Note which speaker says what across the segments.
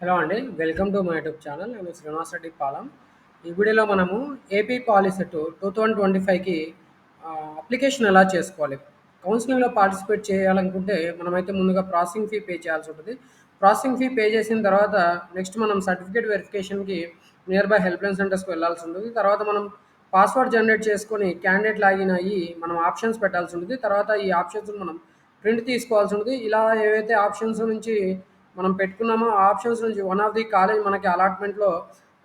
Speaker 1: Hello అండి. Welcome to my YouTube channel. నేను శ్రీనివాస్ రెడ్డి పాలెం. ఈ వీడియోలో మనము ఏపీ పాలిసెట్ 2025కి అప్లికేషన్ ఎలా చేసుకోవాలి? కౌన్సిలింగ్‌లో పార్టిసిపేట్ చేయాలనుకుంటే మనమైతే ముందుగా ప్రాసెసింగ్ ఫీ పే చేయాల్సి ఉంటుంది. ప్రాసెసింగ్ ఫీ పే చేసిన తర్వాత నెక్స్ట్ మనం సర్టిఫికేట్ వెరిఫికేషన్‌కి నియర్ బై హెల్ప్‌లైన్ సెంటర్స్‌కి వెళ్ళాల్సి ఉంటుంది. తర్వాత మనం పాస్వర్డ్ జనరేట్ చేసుకొని క్యాండిడేట్ లాగిన్ అయ్యి మనం ఆప్షన్స్ పెట్టాల్సి ఉంటుంది. తర్వాత ఈ ఆప్షన్స్‌ని మనం ప్రింట్ తీసుకోవాల్సి ఉంటుంది. ఇలా ఏవైతే ఆప్షన్స్ నుంచి మనం పెట్టుకున్నామో ఆ ఆప్షన్స్ నుంచి వన్ ఆఫ్ ది కాలేజ్ మనకి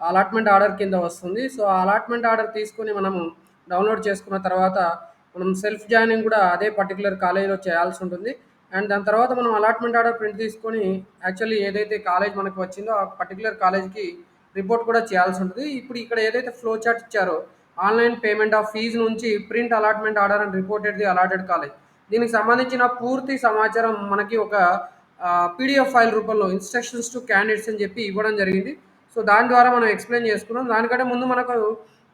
Speaker 1: అలాట్మెంట్ ఆర్డర్ కింద వస్తుంది. సో, ఆ అలాట్మెంట్ ఆర్డర్ తీసుకొని మనము డౌన్లోడ్ చేసుకున్న తర్వాత మనం సెల్ఫ్ జాయినింగ్ కూడా అదే పర్టికులర్ కాలేజ్‌లో చేయాల్సి ఉంటుంది. అండ్ దాని తర్వాత మనం అలాట్మెంట్ ఆర్డర్ ప్రింట్ తీసుకొని యాక్చువల్లీ ఏదైతే కాలేజ్ మనకు వచ్చిందో ఆ పర్టికులర్ కాలేజ్‌కి రిపోర్ట్ కూడా చేయాల్సి ఉంటుంది. ఇప్పుడు ఇక్కడ ఏదైతే ఫ్లో చార్ట్ ఇచ్చారో ఆన్‌లైన్ పేమెంట్ ఆఫ్ ఫీజ్ నుంచి print allotment order and reported the allotted college. దీనికి సంబంధించిన పూర్తి సమాచారం మనకి ఒక పీడిఎఫ్ ఫైల్ రూపంలో ఇన్స్ట్రక్షన్స్ టు క్యాండిడేట్స్ అని చెప్పి ఇవ్వడం జరిగింది. సో, దాని ద్వారా మనం ఎక్స్‌ప్లెయిన్ చేసుకున్నాం. దానికంటే ముందు మనకు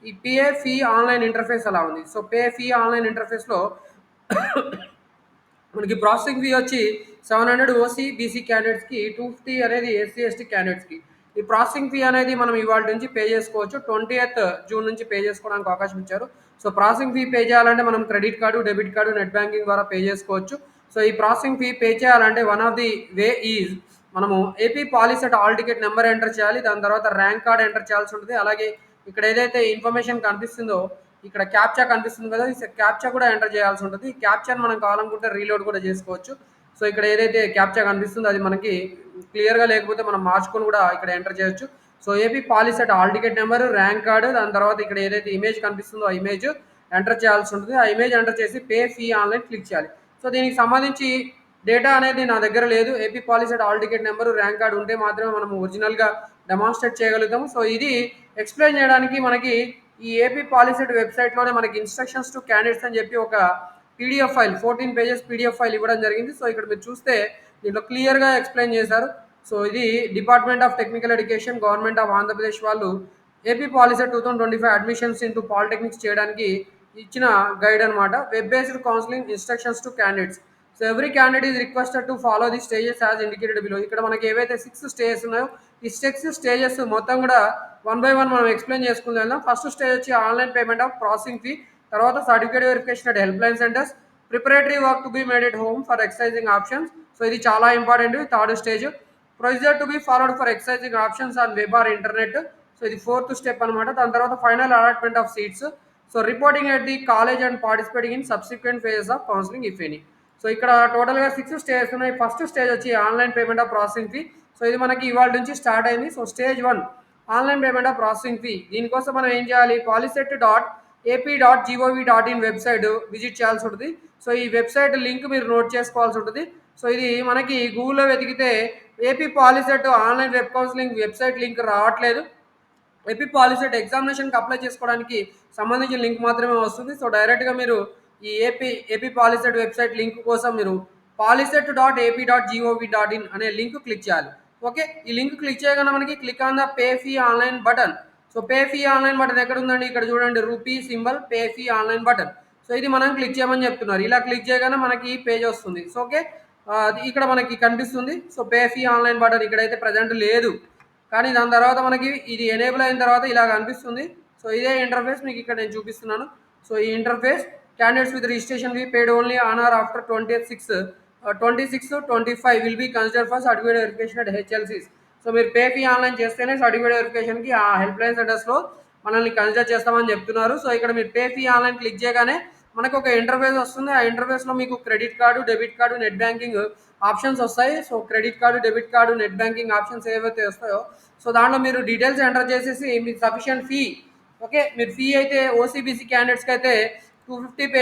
Speaker 1: ఈ పే ఫీ ఆన్‌లైన్ ఇంటర్ఫేస్ ఎలా ఉంది? సో, పే ఫీ ఆన్‌లైన్ ఇంటర్ఫేస్‌లో మనకి ప్రాసెసింగ్ ఫీ వచ్చి 700 ఓసీ, బీసీ క్యాండిడేట్స్‌కి, 250 అనేది ఎస్సీ, ఎస్టీ క్యాండిడేట్స్‌కి. ఈ ప్రాసెసింగ్ ఫీ అనేది మనం ఇవాల్టి నుంచి పే చేసుకోవచ్చు. 20థ్ జూన్ నుంచి పే చేసుకోవడానికి అవకాశం ఇచ్చారు. సో, ప్రాసెసింగ్ ఫీ పే చేయాలంటే మనం credit card, debit card, net banking ద్వారా పే చేసుకోవచ్చు. సో, ఈ ప్రాసెసింగ్ ఫీ పే చేయాలంటే one of the way is మనము AP POLYCET hall ticket number enter చేయాలి. దాని తర్వాత ర్యాంక్ కార్డ్ ఎంటర్ చేయాల్సి ఉంటుంది. అలాగే ఇక్కడ ఏదైతే ఇన్ఫర్మేషన్ కనిపిస్తుందో ఇక్కడ క్యాప్చా కనిపిస్తుంది కదా! ఈ క్యాప్చా కూడా ఎంటర్ చేయాల్సి ఉంటుంది. ఈ క్యాప్చాని మనం కావాలనుకుంటే రీలోడ్ కూడా చేసుకోవచ్చు. సో, ఇక్కడ ఏదైతే క్యాప్చా కనిపిస్తుందో అది మనకి క్లియర్‌గా లేకపోతే మనం మార్చుకొని కూడా ఇక్కడ ఎంటర్ చేయొచ్చు. So, AP POLYCET hall ticket number, rank card దాని తర్వాత ఇక్కడ ఏదైతే ఇమేజ్ కనిపిస్తుందో ఆ ఇమేజ్ ఎంటర్ చేయాల్సి ఉంటుంది. ఆ ఇమేజ్ ఎంటర్ చేసి పే ఫీ ఆన్‌లైన్ క్లిక్ చేయాలి. సో, దీనికి సంబంధించి డేటా అనేది నా దగ్గర లేదు. AP POLYCET hall ticket number, rank card ఉంటే మాత్రమే మనం ఒరిజినల్‌గా డెమాన్‌స్ట్రేట్ చేయగలుగుతాము. సో, ఇది ఎక్స్‌ప్లెయిన్ చేయడానికి మనకి ఈ ఏపీ పాలిసెట్ వెబ్‌సైట్‌లోనే మనకి ఇన్‌స్ట్రక్షన్స్ టు క్యాండిడేట్స్ అని చెప్పి ఒక PDF file 14 pages PDF file ఇవ్వడం జరిగింది. సో, ఇక్కడ మీరు చూస్తే దీంట్లో క్లియర్‌గా ఎక్స్‌ప్లెయిన్ చేశారు. సో, ఇది department of technical education, government of Andhra Pradesh వాళ్ళు AP POLYCET 2025 admissions into polytechnics చేయడానికి ఇచ్చిన గైడ్ అనమాట. Web based counselling instructions to candidates. So, every candidate is requested to follow the stages as indicated below. ఇక్కడ మనకి ఏవైతే 6 stages ఉన్నాయో ఈ 6 stages మొత్తం కూడా వన్ బై వన్ మనం ఎక్స్‌ప్లెయిన్ చేసుకుంటూ వెళ్దాం. ఫస్ట్ స్టేజ్ వచ్చి online payment of processing fee. తర్వాత certificate verification at helpline centres. Preparatory work to be made at home for exercising options. So, ఇది చాలా important. Third stage procedure to be followed for exercising options on web or internet. So, ఇది fourth step అనమాట. దాని తర్వాత final allotment of seats. So, reporting at the college and participating in subsequent phases of counselling if any. So, ఇక్కడ టోటల్‌గా 6 stages ఉన్నాయి. First stage వచ్చి online payment of processing fee. So, ఇది మనకి ఇవాల్టి నుంచి స్టార్ట్ అయింది. So, stage 1 online payment of processing fee. దీనికోసం మనం ఏం చేయాలి? polyset.ap.gov.in వెబ్‌సైట్ విజిట్ చేయాల్సి ఉంటుంది. సో, ఈ వెబ్‌సైట్ లింక్ మీరు నోట్ చేసుకోవాల్సి ఉంటుంది. సో, ఇది మనకి గూగుల్‌లో వెతికితే AP POLYCET online web counselling website link రావట్లేదు. ఏపీ పాలిసెట్ ఎగ్జామినేషన్‌కి అప్లై చేసుకోవడానికి సంబంధించిన లింక్ మాత్రమే వస్తుంది. సో, డైరెక్ట్‌గా మీరు ఈ ఏపీ పాలిసెట్ వెబ్‌సైట్ లింక్ కోసం మీరు polyset.ap.gov.in అనే లింక్ క్లిక్ చేయాలి. ఓకే. ఈ లింక్ క్లిక్ చేయగానే మనకి click on the pay fee online button. So, pay fee online button ఎక్కడ ఉందండి? ఇక్కడ చూడండి rupee symbol pay fee online button. So, ఇది మనం క్లిక్ చేయమని చెప్తున్నారు. ఇలా క్లిక్ చేయగానే మనకి ఈ పేజ్ వస్తుంది. So, okay. ఇక్కడ మనకి కనిపిస్తుంది. So, pay fee online button ఇక్కడైతే ప్రెజెంట్ లేదు. కానీ దాని తర్వాత మనకి ఇది ఎనేబుల్ అయిన తర్వాత ఇలా కనిపిస్తుంది. సో, ఇదే ఇంటర్ఫేస్ మీకు ఇక్కడ నేను చూపిస్తున్నాను. సో, ఈ interface candidates with registration fee paid only on or after 26/25 will be consider for certificate verification at హెచ్ఎల్సీస్. సో, మీరు పే ఫీ ఆన్‌లైన్ చేస్తేనే సర్టిఫికేట్ వెరిఫికేషన్‌కి ఆ హెల్ప్‌లైన్ సెంటర్స్‌లో మనల్ని కన్సిడర్ చేస్తామని చెప్తున్నారు. సో, ఇక్కడ మీరు పే ఫీ ఆన్‌లైన్ క్లిక్ చేయగానే మనకు ఒక ఇంటర్ఫేస్ వస్తుంది. ఆ ఇంటర్ఫేస్‌లో మీకు credit card, debit card, net banking options వస్తాయి. So, credit card, debit card, net banking options ఏవైతే వస్తాయో సో, దాంట్లో మీరు డీటెయిల్స్ ఎంటర్ చేసేసి మీకు సఫిషియంట్ ఫీ ఓకే. మీరు ఫీ అయితే ఓసీబీసీ క్యాండిడేట్స్‌కి అయితే 250 పే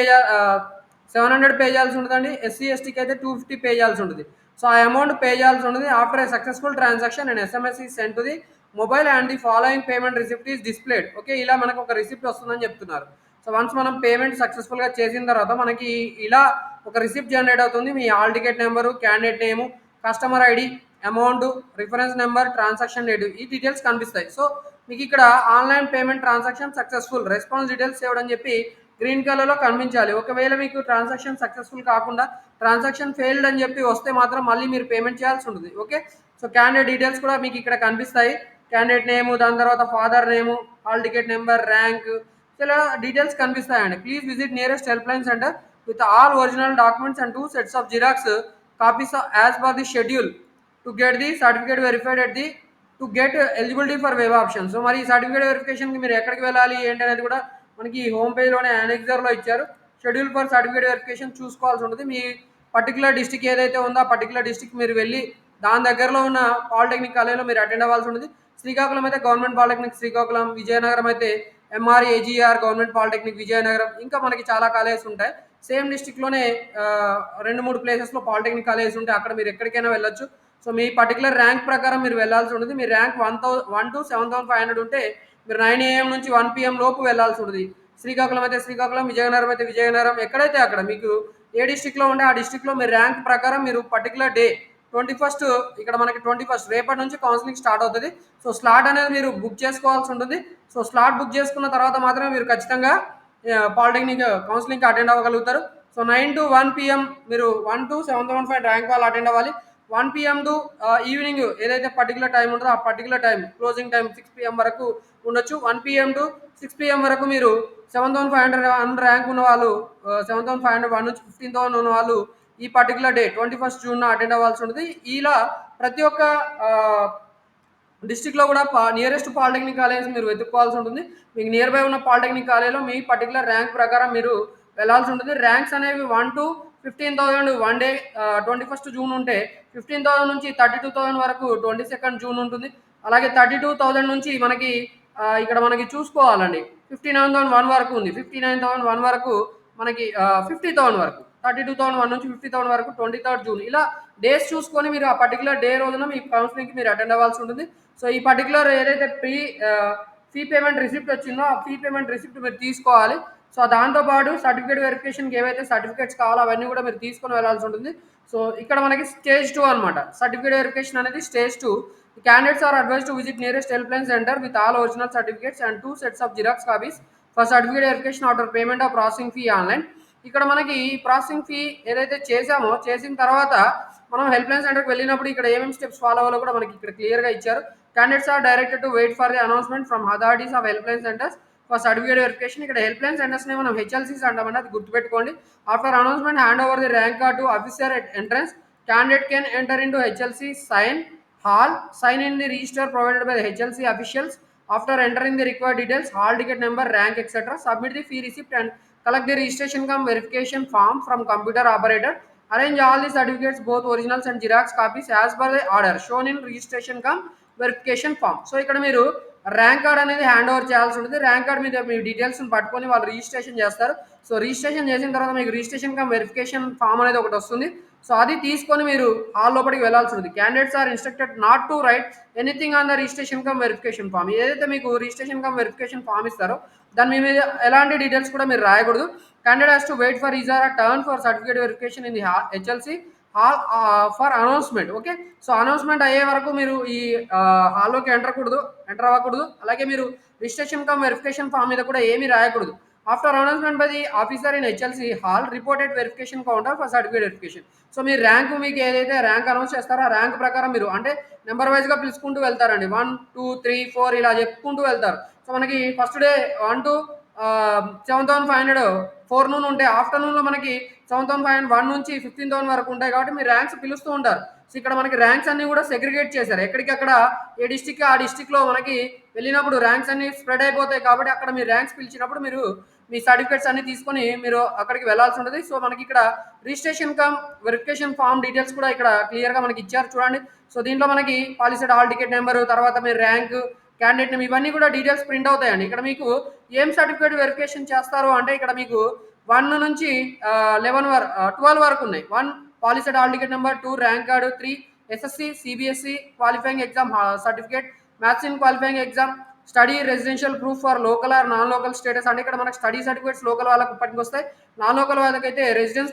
Speaker 1: 700 పే చేయాల్సి ఉంటుందండి. ఎస్సీ, ఎస్టీకి అయితే 250 పే చేయాల్సి ఉంటుంది. సో, ఆ అమౌంట్ పే చేయాల్సి ఉంటుంది. After a successful transaction and SMS is send to the mobile and the following payment receipt is displayed. Okay. ఇలా మనకు ఒక రిసిప్ట్ వస్తుందని చెప్తున్నారు. సో, వన్స్ మనం పేమెంట్ సక్సెస్‌ఫుల్‌గా చేసిన తర్వాత మనకి ఇలా ఒక రిసిప్ట్ జనరేట్ అవుతుంది. మీ hall ticket number, candidate name, customer ID, amount, reference number, transaction date ఈ డీటెయిల్స్ కనిపిస్తాయి. సో, మీకు ఇక్కడ online payment transaction successful response details saved అని చెప్పి గ్రీన్ కలర్లో కనిపించాలి. ఒకవేళ మీకు ట్రాన్సాక్షన్ సక్సెస్ఫుల్ కాకుండా ట్రాన్సాక్షన్ ఫెయిల్డ్ అని చెప్పి వస్తే మాత్రం మళ్ళీ మీరు పేమెంట్ చేయాల్సి ఉంటుంది. ఓకే, సో క్యాండిడేట్ డీటెయిల్స్ కూడా మీకు ఇక్కడ కనిపిస్తాయి. క్యాండిడేట్ నేము, దాని తర్వాత father name, hall ticket number, rank, ఇలా డీటెయిల్స్ కనిపిస్తాయండి. Please visit nearest help line centre with all original documents and 2 sets of Xerox copies as per the schedule to get the certificate verified at the to get eligibility for web option. So మరి ఈ certificate వెరిఫికేషన్కి మీరు ఎక్కడికి వెళ్ళాలి ఏంటి అనేది కూడా మనకి హోమ్ పేజ్లోనే అనెక్సర్లో ఇచ్చారు. షెడ్యూల్ ఫర్ సర్టిఫికేట్ వెరిఫికేషన్ చూసుకోవాల్సి ఉంటుంది. మీ పర్టికులర్ డిస్టిక్ ఏదైతే ఉందో ఆ పర్టికులర్ డిస్టిక్ మీరు వెళ్ళి దాని దగ్గరలో ఉన్న పాలిటెక్నిక్ కాలేజ్లో మీరు అటెండ్ అవ్వాల్సి ఉంటుంది. శ్రీకాకుళం అయితే గవర్నమెంట్ పాలిటెక్నిక్ శ్రీకాకుళం, విజయనగరం అయితే ఎంఆర్ఏజీఆర్ గవర్నమెంట్ పాలిటెక్నిక్ విజయనగరం, ఇంకా మనకి చాలా కాలేజెస్ ఉంటాయి. సేమ్ డిస్టిక్లోనే 2-3 ప్లేసెస్లో పాలిటెక్నిక్ కాలేజెస్ ఉంటాయి. అక్కడ మీరు ఎక్కడికైనా వెళ్ళొచ్చు. సో మీ పర్టికులర్ ర్యాంక్ ప్రకారం మీరు వెళ్ళాల్సి ఉంటుంది. మీ ర్యాంక్ 1 to 7,500 ఉంటే మీరు 9 AM నుంచి 1 PM లోపు వెళ్ళాల్సి ఉంటుంది. శ్రీకాకుళం అయితే శ్రీకాకుళం, విజయనగరం అయితే విజయనగరం, ఎక్కడైతే అక్కడ మీకు ఏ డిస్టిక్లో ఉంటే ఆ డిస్టిక్లో మీ ర్యాంక్ ప్రకారం మీరు పర్టికులర్ డే 21st, ఇక్కడ మనకి 21st రేపటి నుంచి కౌన్సిలింగ్ స్టార్ట్ అవుతుంది. సో స్లాట్ అనేది మీరు బుక్ చేసుకోవాల్సి ఉంటుంది. సో స్లాట్ బుక్ చేసుకున్న తర్వాత మాత్రమే మీరు ఖచ్చితంగా పాలిటెక్నిక్ కౌన్సిలింగ్కి అటెండ్ అవ్వగలుగుతారు. సో 9 to 1 PM మీరు 1 to 7,500 ర్యాంక్ వాళ్ళు అటెండ్ అవ్వాలి. 1 PM టు ఈవినింగ్ ఏదైతే పర్టికులర్ టైం ఉంటుందో ఆ particular time closing time 6 PM వరకు ఉండొచ్చు. 1 PM టు 6 PM వరకు మీరు 7,500 ర్యాంక్ ఉన్న వాళ్ళు 7,500 1 నుంచి 15,000 ఉన్న వాళ్ళు ఈ particular day 21st June attend అవ్వాల్సి ఉంటుంది. ఇలా ప్రతి ఒక్క డిస్టిక్లో కూడా నియరెస్ట్ పాలిటెక్నిక్ కాలేజ్ మీరు వెతుక్కోవాల్సి ఉంటుంది. మీకు నియర్ బై ఉన్న పాలిటెక్నిక్ కాలేజ్లో మీ పర్టికులర్ ర్యాంక్ ప్రకారం మీరు వెళ్ళాల్సి ఉంటుంది. ర్యాంక్స్ అనేవి 1 to 15,000 one day 21st June ఉంటే 15,000 నుంచి 32,000 వరకు 22nd June ఉంటుంది. అలాగే 32,000 నుంచి మనకి ఇక్కడ మనకి చూసుకోవాలండి 59,001 వరకు ఉంది. 59,001 వరకు మనకి 50,000 వరకు 32,001 నుంచి 50,000 వరకు 23rd June. ఇలా డేస్ చూసుకొని మీరు ఆ పర్టికులర్ డే రోజున మీ కౌన్సిలింగ్కి మీరు అటెండ్ అవ్వాల్సి ఉంటుంది. సో ఈ పర్టికులర్ ఏదైతే ఫీ పేమెంట్ రిసిప్ట్ వచ్చిందో ఆ ఫీ పేమెంట్ రిసిప్ట్ మీరు తీసుకోవాలి. సో దాంతోపాటు సర్టిఫికేట్ వెరిఫికేషన్కి ఏవైతే సర్టిఫికేట్స్ కావాలో అవన్నీ కూడా మీరు తీసుకొని వెళ్ళాల్సి ఉంటుంది. సో ఇక్కడ మనకి స్టేజ్ 2 అనమాట. సర్టిఫికేట్ వెరిఫికేషన్ అనేది stage 2. Candidates are advise to visit nearest help line centre with all original certificates and 2 sets of Xerox copies for certificate verification after payment of processing fee online. ఇక్కడ మనకి processing fee ఏదైతే చేసామో చేసిన తర్వాత మనం help line సెంటర్కి వెళ్ళినప్పుడు ఇక్కడ ఏమేమి స్టెప్స్ ఫాలో అవ్వాలో కూడా మనకి ఇక్కడ క్లియర్గా ఇచ్చారు. Candidates are directed to wait for the announcement from authorities of help line centres for certificate verification. ఇక్కడ హెల్ప్ లైన్ సెంటర్స్ని మనం హెచ్ఎల్సీస్ అంటామని అది గుర్తుపెట్టుకోండి. After announcement hand over the rank card to officer at entrance. Candidate can enter in to HLC sign in the register provided by the HLC officials. After entering the required details, hall ticket number, rank, etc., submit the fee receipt and collect the registration cum verification form from computer operator. Arrange all the certificates, both originals and Xerox copies, as per the order shown in registration cum verification form. So ఇక్కడ మీరు rank card అనేది hand over చేయాల్సి ఉంటుంది. Rank card మీద మీ డీటెయిల్స్ని పట్టుకొని వాళ్ళు registration చేస్తారు. So registration చేసిన తర్వాత మీకు రిజిస్ట్రేషన్ కమ్ వెరిఫికేషన్ ఫామ్ అనేది ఒకటి వస్తుంది. సో అది తీసుకొని మీరు హాల్ లోపలికి వెళ్ళాల్సి ఉంటుంది. Candidates are instructed not to write anything on the registration cum verification form. ఏదైతే మీకు రిజిస్ట్రేషన్ కమ్ వెరిఫికేషన్ ఫామ్ ఇస్తారో దాని మీద ఎలాంటి డీటెయిల్స్ కూడా మీరు రాయకూడదు. Candidate has to wait for his or turn for certificate verification in the HLC hall for announcement. Okay, so announcement అయ్యే వరకు మీరు ఈ హాల్లోకి ఎంటర్ అవ్వకూడదు. అలాగే మీరు రిజిస్ట్రేషన్ కమ్ వెరిఫికేషన్ ఫామ్ మీద కూడా ఏమీ రాయకూడదు. After announcement by the officer in HLC hall reported verification counter for certificate verification. So me rank మీకు ఏదైతే ర్యాంక్ అనౌన్స్ చేస్తారో ఆ ర్యాంక్ ప్రకారం మీరు అంటే నెంబర్ వైజ్గా పిలుచుకుంటూ వెళ్తారండి. 1, 2, 3, 4 ఇలా చెప్పుకుంటూ వెళ్తారు. సో మనకి ఫస్ట్ డే 1 to 7,500 4 ఉంటే ఆఫ్టర్నూన్లో మనకి 7,500 1 నుంచి 15,000 వరకు ఉంటాయి. కాబట్టి మీరు ర్యాంక్స్ పిలుస్తూ ఉంటారు. సో ఇక్కడ మనకి ర్యాంక్స్ అన్ని కూడా సెగ్రిగేట్ చేశారు. ఎక్కడికక్కడ ఏ డిస్టిక్ ఆ డిస్టిక్లో మనకి వెళ్ళినప్పుడు ర్యాంక్స్ అన్ని స్ప్రెడ్ అయిపోతాయి. కాబట్టి అక్కడ మీరు ర్యాంక్స్ పిలిచినప్పుడు మీరు మీ సర్టిఫికేట్స్ అన్ని తీసుకొని మీరు అక్కడికి వెళ్ళాల్సి ఉంటుంది. సో మనకి ఇక్కడ registration cum verification form details కూడా ఇక్కడ క్లియర్గా మనకి ఇచ్చారు చూడండి. సో దీంట్లో మనకి పాలిసెడ్ హాల్ టికెట్ నెంబరు, తర్వాత మీ ర్యాంక్, క్యాండిడేట్ నేమ్, ఇవన్నీ కూడా డీటెయిల్స్ ప్రింట్ అవుతాయండి. ఇక్కడ మీకు ఏం సర్టిఫికేట్ వెరిఫికేషన్ చేస్తారు అంటే ఇక్కడ మీకు 1 నుంచి 12 వరకు ఉన్నాయి. 1 POLYCET hall ticket number, 2 rank card, 3 SSC CBSE qualifying exam certificate, maths in qualifying exam, study residential proof for local or non local status. అంటే ఇక్కడ మనకు స్టడీ సర్టిఫికేట్స్ లోకల్ వాళ్ళకి పనికి వస్తాయి. నాన్ లోకల్ వాళ్ళకైతే రెసిడెన్స్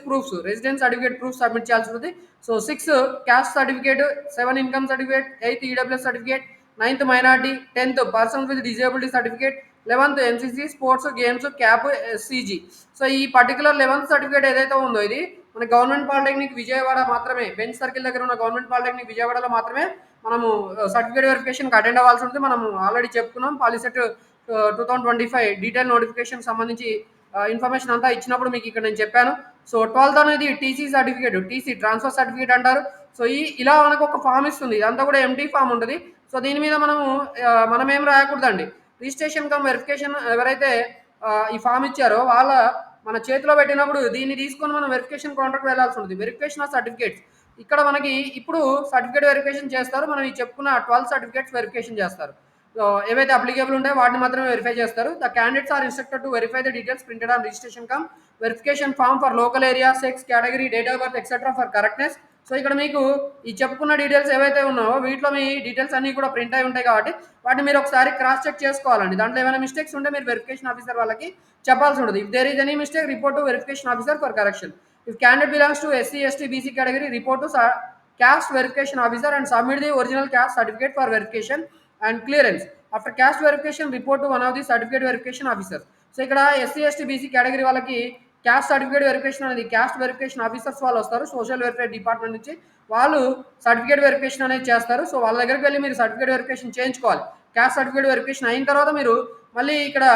Speaker 1: సర్టిఫికేట్ ప్రూఫ్ సబ్మిట్ చేయాల్సి ఉంటుంది. So 6 caste certificate, 7 income certificate, 8 EWS certificate, 9th minority, 10th person with disability certificate, 11th MCC sports games cap SCG. So ఈ పర్టికులర్ 11th సర్టిఫికేట్ ఏదైతే ఉందో ఇది మన గవర్నమెంట్ పాలిటెక్నిక్ విజయవాడ మాత్రమే, bench circle దగ్గర ఉన్న గవర్నమెంట్ పాలిటెక్నిక్ విజయవాడలో మాత్రమే మనము సర్టిఫికేట్ వెరిఫికేషన్కి అటెండ్ అవ్వాల్సి ఉంటుంది. మనం ఆల్రెడీ చెప్పుకున్నాం పాలిసెట్ 2025 డీటెయిల్ నోటిఫికేషన్ సంబంధించి ఇన్ఫర్మేషన్ అంతా ఇచ్చినప్పుడు మీకు ఇక్కడ నేను చెప్పాను. సో 12th అనేది TC certificate, TC transfer certificate అంటారు. సో ఇలా మనకు ఒక ఫామ్ ఇస్తుంది, ఇదంతా కూడా ఎంటీ ఫామ్ ఉంటుంది. సో దీని మీద మనం ఏం రాయకూడదండి. రిజిస్ట్రేషన్ కమ్ వెరిఫికేషన్ ఎవరైతే ఈ ఫామ్ ఇచ్చారో వాళ్ళ మన చేతిలో పెట్టినప్పుడు దీన్ని తీసుకొని మనం వెరిఫికేషన్ కౌంటర్కి వెళ్ళాల్సి ఉంటుంది. వెరిఫికేషన్ ఆఫ్ సర్టిఫికేట్స్ ఇక్కడ మనకి ఇప్పుడు సర్టిఫికేట్ వెరిఫికేషన్ చేస్తారు. మనం ఈ చెప్పుకున్న 12 సర్టిఫికేట్స్ వెరిఫికేషన్ చేస్తారు. సో ఏవైతే అప్లికేబుల్ ఉంటాయో వాటిని మాత్రమే వెరిఫై చేస్తారు. The candidates are instructed to verify the details printed on registration cum verification form for local area, sex, category, date of birth etcetera for correctness. So ఇక్కడ మీకు ఈ చెప్పుకున్న డీటెయిల్స్ ఏవైతే ఉన్నాయో వీటిలో మీ డీటెయిల్స్ అన్ని కూడా ప్రింట్ అయి ఉంటాయి కాబట్టి వాటిని మీరు ఒకసారి క్రాస్ చెక్ చేసుకోవాలండి. దాంట్లో ఏమైనా మిస్టేక్స్ ఉంటే మీరు వెరిఫికేషన్ ఆఫీసర్ వాళ్ళకి చెప్పాల్సి ఉంటుంది. If there is any mistake report to verification officer for correction. If candidate belongs to SC, ST, BC category, report to caste verification officer and submit the original caste certificate for verification and clearance. After caste verification, report to one of the certificate verification officers. So ఇక్కడ SC, ST, BC category వాళ్ళకి caste certificate verification అనేది caste verification officers వాళ్ళు వస్తారు social welfare department నుంచి. వాళ్ళు certificate verification అనేది చేస్తారు. So వాళ్ళ దగ్గరికి వెళ్ళి మీరు సర్టిఫికేట్ వెరిఫికేషన్ చేయించుకోవాలి. క్యాస్ట్ సర్టిఫికేట్ వెరిఫికేషన్ అయిన తర్వాత మీరు మళ్ళీ ఇక్కడ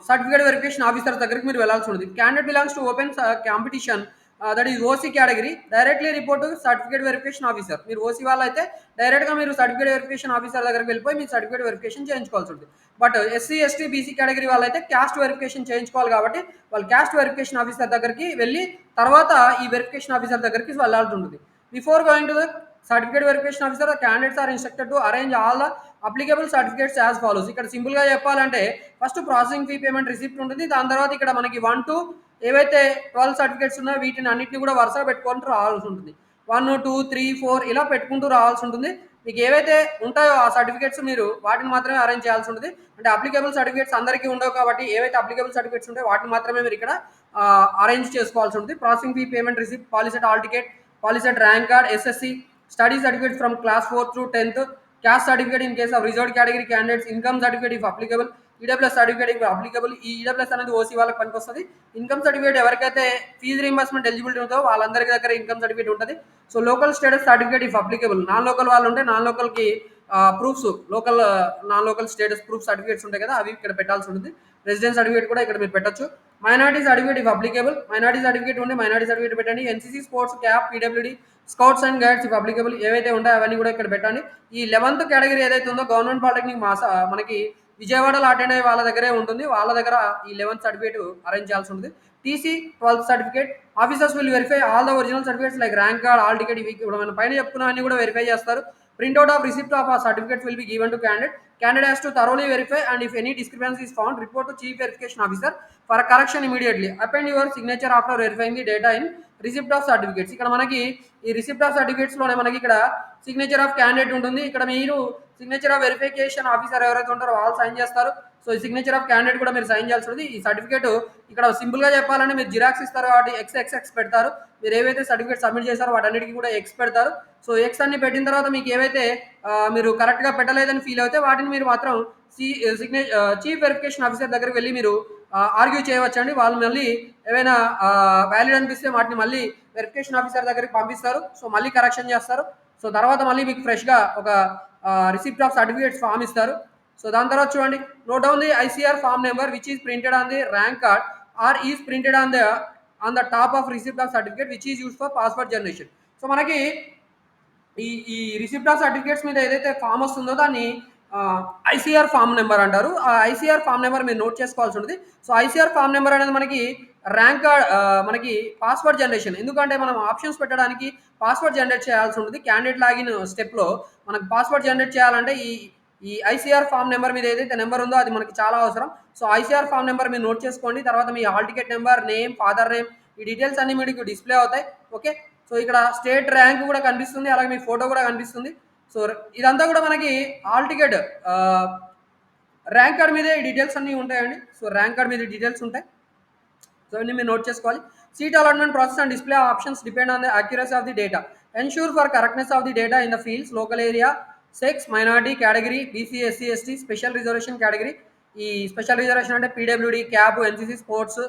Speaker 1: సర్టిఫికేట్ వెరిఫికేషన్ ఆఫీసర్ దగ్గరికి మీరు వెళ్ళాల్సి ఉంటుంది. Candidate belongs to open competition that is OC category directly report certificate verification officer. మీరు ఓసీ వాళ్ళు అయితే డైరెక్ట్గా మీరు సర్టిఫికేట్ వెరిఫికేషన్ ఆఫీసర్ దగ్గరికి వెళ్ళిపోయి మీరు సర్టిఫికేట్ వెరిఫికేషన్ చేయించుకోవాల్సి ఉంటుంది. But SC, ST, BC category వాళ్ళైతే క్యాస్ట్ వెరిఫికేషన్ చేయించుకోవాలి కాబట్టి వాళ్ళు క్యాస్ట్ వెరిఫికేషన్ ఆఫీసర్ దగ్గరికి వెళ్ళి తర్వాత ఈ వెరిఫికేషన్ ఆఫీసర్ దగ్గరికి వెళ్ళాల్సి ఉంటుంది. Before going to the certificate verification officer the candidates are instructed to arrange all the applicable certificates as follows. ఇక్కడ సింపుల్గా చెప్పాలంటే first processing fee payment receipt ఉంటుంది. దాని తర్వాత ఇక్కడ మనకి 1 to ఏవైతే 12 సర్టిఫికేట్స్ ఉన్నాయో వీటిని అన్నింటినీ కూడా వరుసగా పెట్టుకుంటూ రావాల్సి ఉంటుంది. 1, 2, 3, 4 ఇలా పెట్టుకుంటూ రావాల్సి ఉంటుంది. మీకు ఏవైతే ఉంటాయో ఆ సర్టిఫికేట్స్ మీరు వాటిని మాత్రమే అరేంజ్ చేయాల్సి ఉంటుంది. అంటే అప్లికేబుల్ సర్టిఫికేట్స్ అందరికీ ఉండవు కాబట్టి ఏవైతే అప్లికేబుల్ సర్టిఫికేట్స్ ఉంటాయో వాటిని మాత్రమే మీరు ఇక్కడ అరేంజ్ చేసుకోవాల్సి ఉంటుంది. Processing fee payment receipt, POLYCET hall ticket, POLYCET rank card, SSC study certificate from class 4 through 10th, caste certificate in case of reserved category candidates, income certificate if applicable, EWS certificate if applicable. ఈ EWS అనేది OC వాళ్ళకి పనికొస్తుంది. Income certificate ఎవరికైతే fee reimbursement eligibility ఉందో వాళ్ళందరి దగ్గర income certificate ఉంటుంది. So local status certificate if applicable, non local వాళ్ళు ఉంటే నాన్ లోకల్కి proofs, local non local status proof certificates ఉంటాయి కదా అవి ఇక్కడ పెట్టాల్సి ఉంటుంది. రెసిడెన్స్ సర్టిఫికేట్ కూడా ఇక్కడ మీరు పెట్టొచ్చు. Minority certificate if applicable, minority certificate ఉంటే మైనారిటీ సర్టిఫికేట్ పెట్టండి. NCC sports cap, PWD, scouts and guides if applicable ఏవైతే ఉంటాయో అవన్నీ కూడా ఇక్కడ పెట్టండి. ఈ 11th కేటగిరీ ఏదైతే ఉందో గవర్నమెంట్ పాలిటెక్నిక్ మనకి విజయవాడలో అటెండ్ అయ్యే వాళ్ళ దగ్గరే ఉంటుంది. వాళ్ళ దగ్గర ఈ 11th సర్టిఫికేట్ అరేంజ్ చేయాల్సి ఉంటుంది. TC 12th certificate officers will verify all the original certificates like rank card, all ticket, ఇవి ఇప్పుడు మన పైన చెప్పుకున్నవన్నీ కూడా వెరిఫై చేస్తారు. ప్రింట్అవుట్ ఆఫ్ రిసిప్ట్ ఆఫ్ ఆ certificates will be given to candidate. Candidate has to thoroughly verify and if any discrepancy is found, report to Chief Verification Officer for a correction immediately. Append your signature after verifying the data in receipt of certificates. ఇక్కడ మనకి ఈ receipt of సర్టిఫికేట్స్లోనే మనకి ఇక్కడ signature of candidate ఉంటుంది. ఇక్కడ మీరు signature of verification officer ఎవరైతే ఉంటారో వాళ్ళు సైన్ చేస్తారు. సో ఈ సిగ్నేచర్ ఆఫ్ క్యాండిడేట్ కూడా మీరు సైన్ చేయాల్సి ఉంటుంది. ఈ సర్టిఫికేట్ ఇక్కడ సింపుల్గా చెప్పాలంటే మీరు జిరాక్స్ ఇస్తారు కాబట్టి ఎక్స్ పెడతారు. మీరు ఏవైతే సర్టిఫికేట్ సబ్మిట్ చేస్తారో వాటన్నిటికీ కూడా ఎక్స్ పెడతారు. సో ఎక్స్ అన్ని పెట్టిన తర్వాత మీకు ఏవైతే మీరు కరెక్ట్గా పెట్టలేదని ఫీల్ అయితే వాటిని మీరు మాత్రం చీఫ్ వెరిఫికేషన్ ఆఫీసర్ దగ్గరికి వెళ్ళి మీరు ఆర్గ్యూ చేయవచ్చండి. వాళ్ళు మళ్ళీ ఏవైనా వ్యాలిడ్ అనిపిస్తే వాటిని మళ్ళీ వెరిఫికేషన్ ఆఫీసర్ దగ్గరికి పంపిస్తారు. సో మళ్ళీ కరెక్షన్ చేస్తారు. సో తర్వాత మళ్ళీ మీకు ఫ్రెష్గా ఒక రిసిప్ట్ ఆఫ్ సర్టిఫికేట్స్ ఫామ్ ఇస్తారు. సో దాని తర్వాత చూడండి, note down the ICR form number which is printed on the rank card or is printed on the top of receipt of certificate which is used for password generation. So మనకి ఈ receipt of certificates మీద ఏదైతే form వస్తుందో దాన్ని ICR form number అంటారు. ఆ ICR form number మీరు note చేసుకోవాల్సి ఉంటుంది. సో ఐసీఆర్ ఫామ్ నెంబర్ అనేది మనకి ర్యాంక్ కార్డ్ మనకి పాస్వర్డ్ జనరేషన్, ఎందుకంటే మనం ఆప్షన్స్ పెట్టడానికి పాస్వర్డ్ జనరేట్ చేయాల్సి ఉంటుంది. క్యాండిడేట్ లాగిన్ స్టెప్లో మనకు పాస్వర్డ్ జనరేట్ చేయాలంటే ఈ ఐసీఆర్ ఫామ్ నెంబర్ మీద ఏదైతే నెంబర్ ఉందో అది మనకి చాలా అవసరం. సో ఐసీఆర్ ఫామ్ నెంబర్ మీరు నోట్ చేసుకోండి. తర్వాత మీ hall ticket number, name, father name, ఈ డీటెయిల్స్ అన్ని మీకు డిస్ప్లే అవుతాయి. ఓకే, సో ఇక్కడ స్టేట్ ర్యాంక్ కూడా కనిపిస్తుంది, అలాగే మీ ఫోటో కూడా కనిపిస్తుంది. సో ఇదంతా కూడా మనకి హాల్ టికెట్ ర్యాంక్ కార్డ్ మీదే ఈ డీటెయిల్స్ అన్నీ ఉంటాయండి. సో ర్యాంక్ కార్డ్ మీద డీటెయిల్స్ ఉంటాయి. సో ఇవన్నీ మీరు నోట్ చేసుకోవాలి. Seat allotment process and display options depend on the accuracy of the data. Ensure for correctness of the data in the fields local area, sex, minority category, BC, SC, ST, special reservation category. ఈ special reservation అంటే PWD, cab, NCC, sports,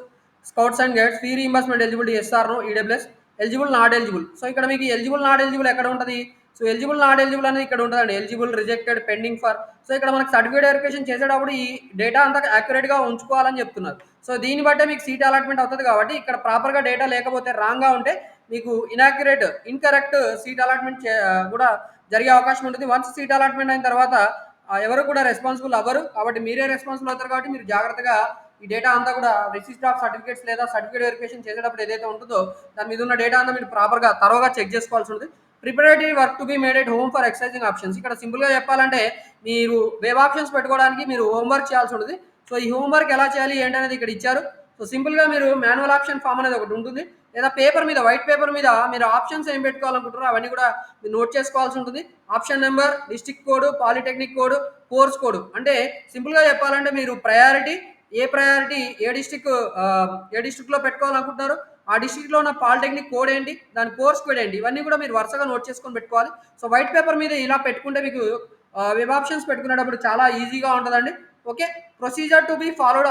Speaker 1: scouts and guides, fee reimbursement eligibility SRO, EWS, eligible not eligible. So ఇక్కడ మీకు eligible not eligible ఎక్కడ ఉంటుంది? So eligible not eligible అనేది ఇక్కడ ఉంటుందండి. Eligible, rejected, pending for. So ఇక్కడ మనకి సర్టిఫికేట్ వెరిఫికేషన్ చేసేటప్పుడు ఈ డేటా అంతా యాక్యురేట్గా ఉంచుకోవాలని చెప్తున్నారు. సో దీన్ని బట్టే మీకు సీట్ అలాట్మెంట్ అవుతుంది కాబట్టి ఇక్కడ ప్రాపర్గా డేటా లేకపోతే రాంగ్గా ఉంటే మీకు ఇన్కరెక్ట్ సీట్ అలాట్మెంట్ కూడా జరిగే అవకాశం ఉంటుంది. వన్స్ సీట్ అలాట్మెంట్ అయిన తర్వాత ఎవరు కూడా రెస్పాన్సిబుల్ అవ్వరు కాబట్టి మీరే రెస్పాన్సిబుల్ అవుతారు కాబట్టి మీరు జాగ్రత్తగా ఈ డేటా అంతా కూడా రిసిస్ట్ ఆఫ్ సర్టిఫికేట్స్ లేదా సర్టిఫికేట్ వెరిఫికేషన్ చేసేటప్పుడు ఏదైతే ఉంటుందో దాని మీద ఉన్న డేటా అంతా మీరు ప్రాపర్గా తరోగా చెక్ చేసుకోవాల్సి ఉంటుంది. Preparatory work to be made at home for exercising options. ఇక్కడ సింపుల్గా చెప్పాలంటే మీరు వెబ్ ఆప్షన్స్ పెట్టుకోవడానికి మీరు హోంవర్క్ చేయాల్సి ఉంటుంది. సో ఈ హోంవర్క్ ఎలా చేయాలి ఏంటనేది ఇక్కడ ఇచ్చారు. సో సింపుల్గా మీరు మాన్యువల్ ఆప్షన్ ఫామ్ అనేది ఒకటి ఉంటుంది లేదా పేపర్ మీద వైట్ పేపర్ మీద మీరు ఆప్షన్స్ ఏం పెట్టుకోవాలనుకుంటారో అవన్నీ కూడా మీరు నోట్ చేసుకోవాల్సి ఉంటుంది. Option number, district code, polytechnic code, course code. అంటే సింపుల్గా చెప్పాలంటే మీరు ప్రయారిటీ ఏ డిస్ట్రిక్ట్లో పెట్టుకోవాలనుకుంటున్నారు, ఆ డిస్ట్రిక్ట్లో ఉన్న పాలిటెక్నిక్ కోడ్ ఏంటి, దాని కోర్స్ కోడ్ ఏంటి, ఇవన్నీ కూడా మీరు వరుసగా నోట్ చేసుకొని పెట్టుకోవాలి. సో వైట్ పేపర్ మీద ఇలా పెట్టుకుంటే మీకు వెబ్ ఆప్షన్స్ పెట్టుకునేటప్పుడు చాలా ఈజీగా ఉంటుందండి. Okay, procedure to be followed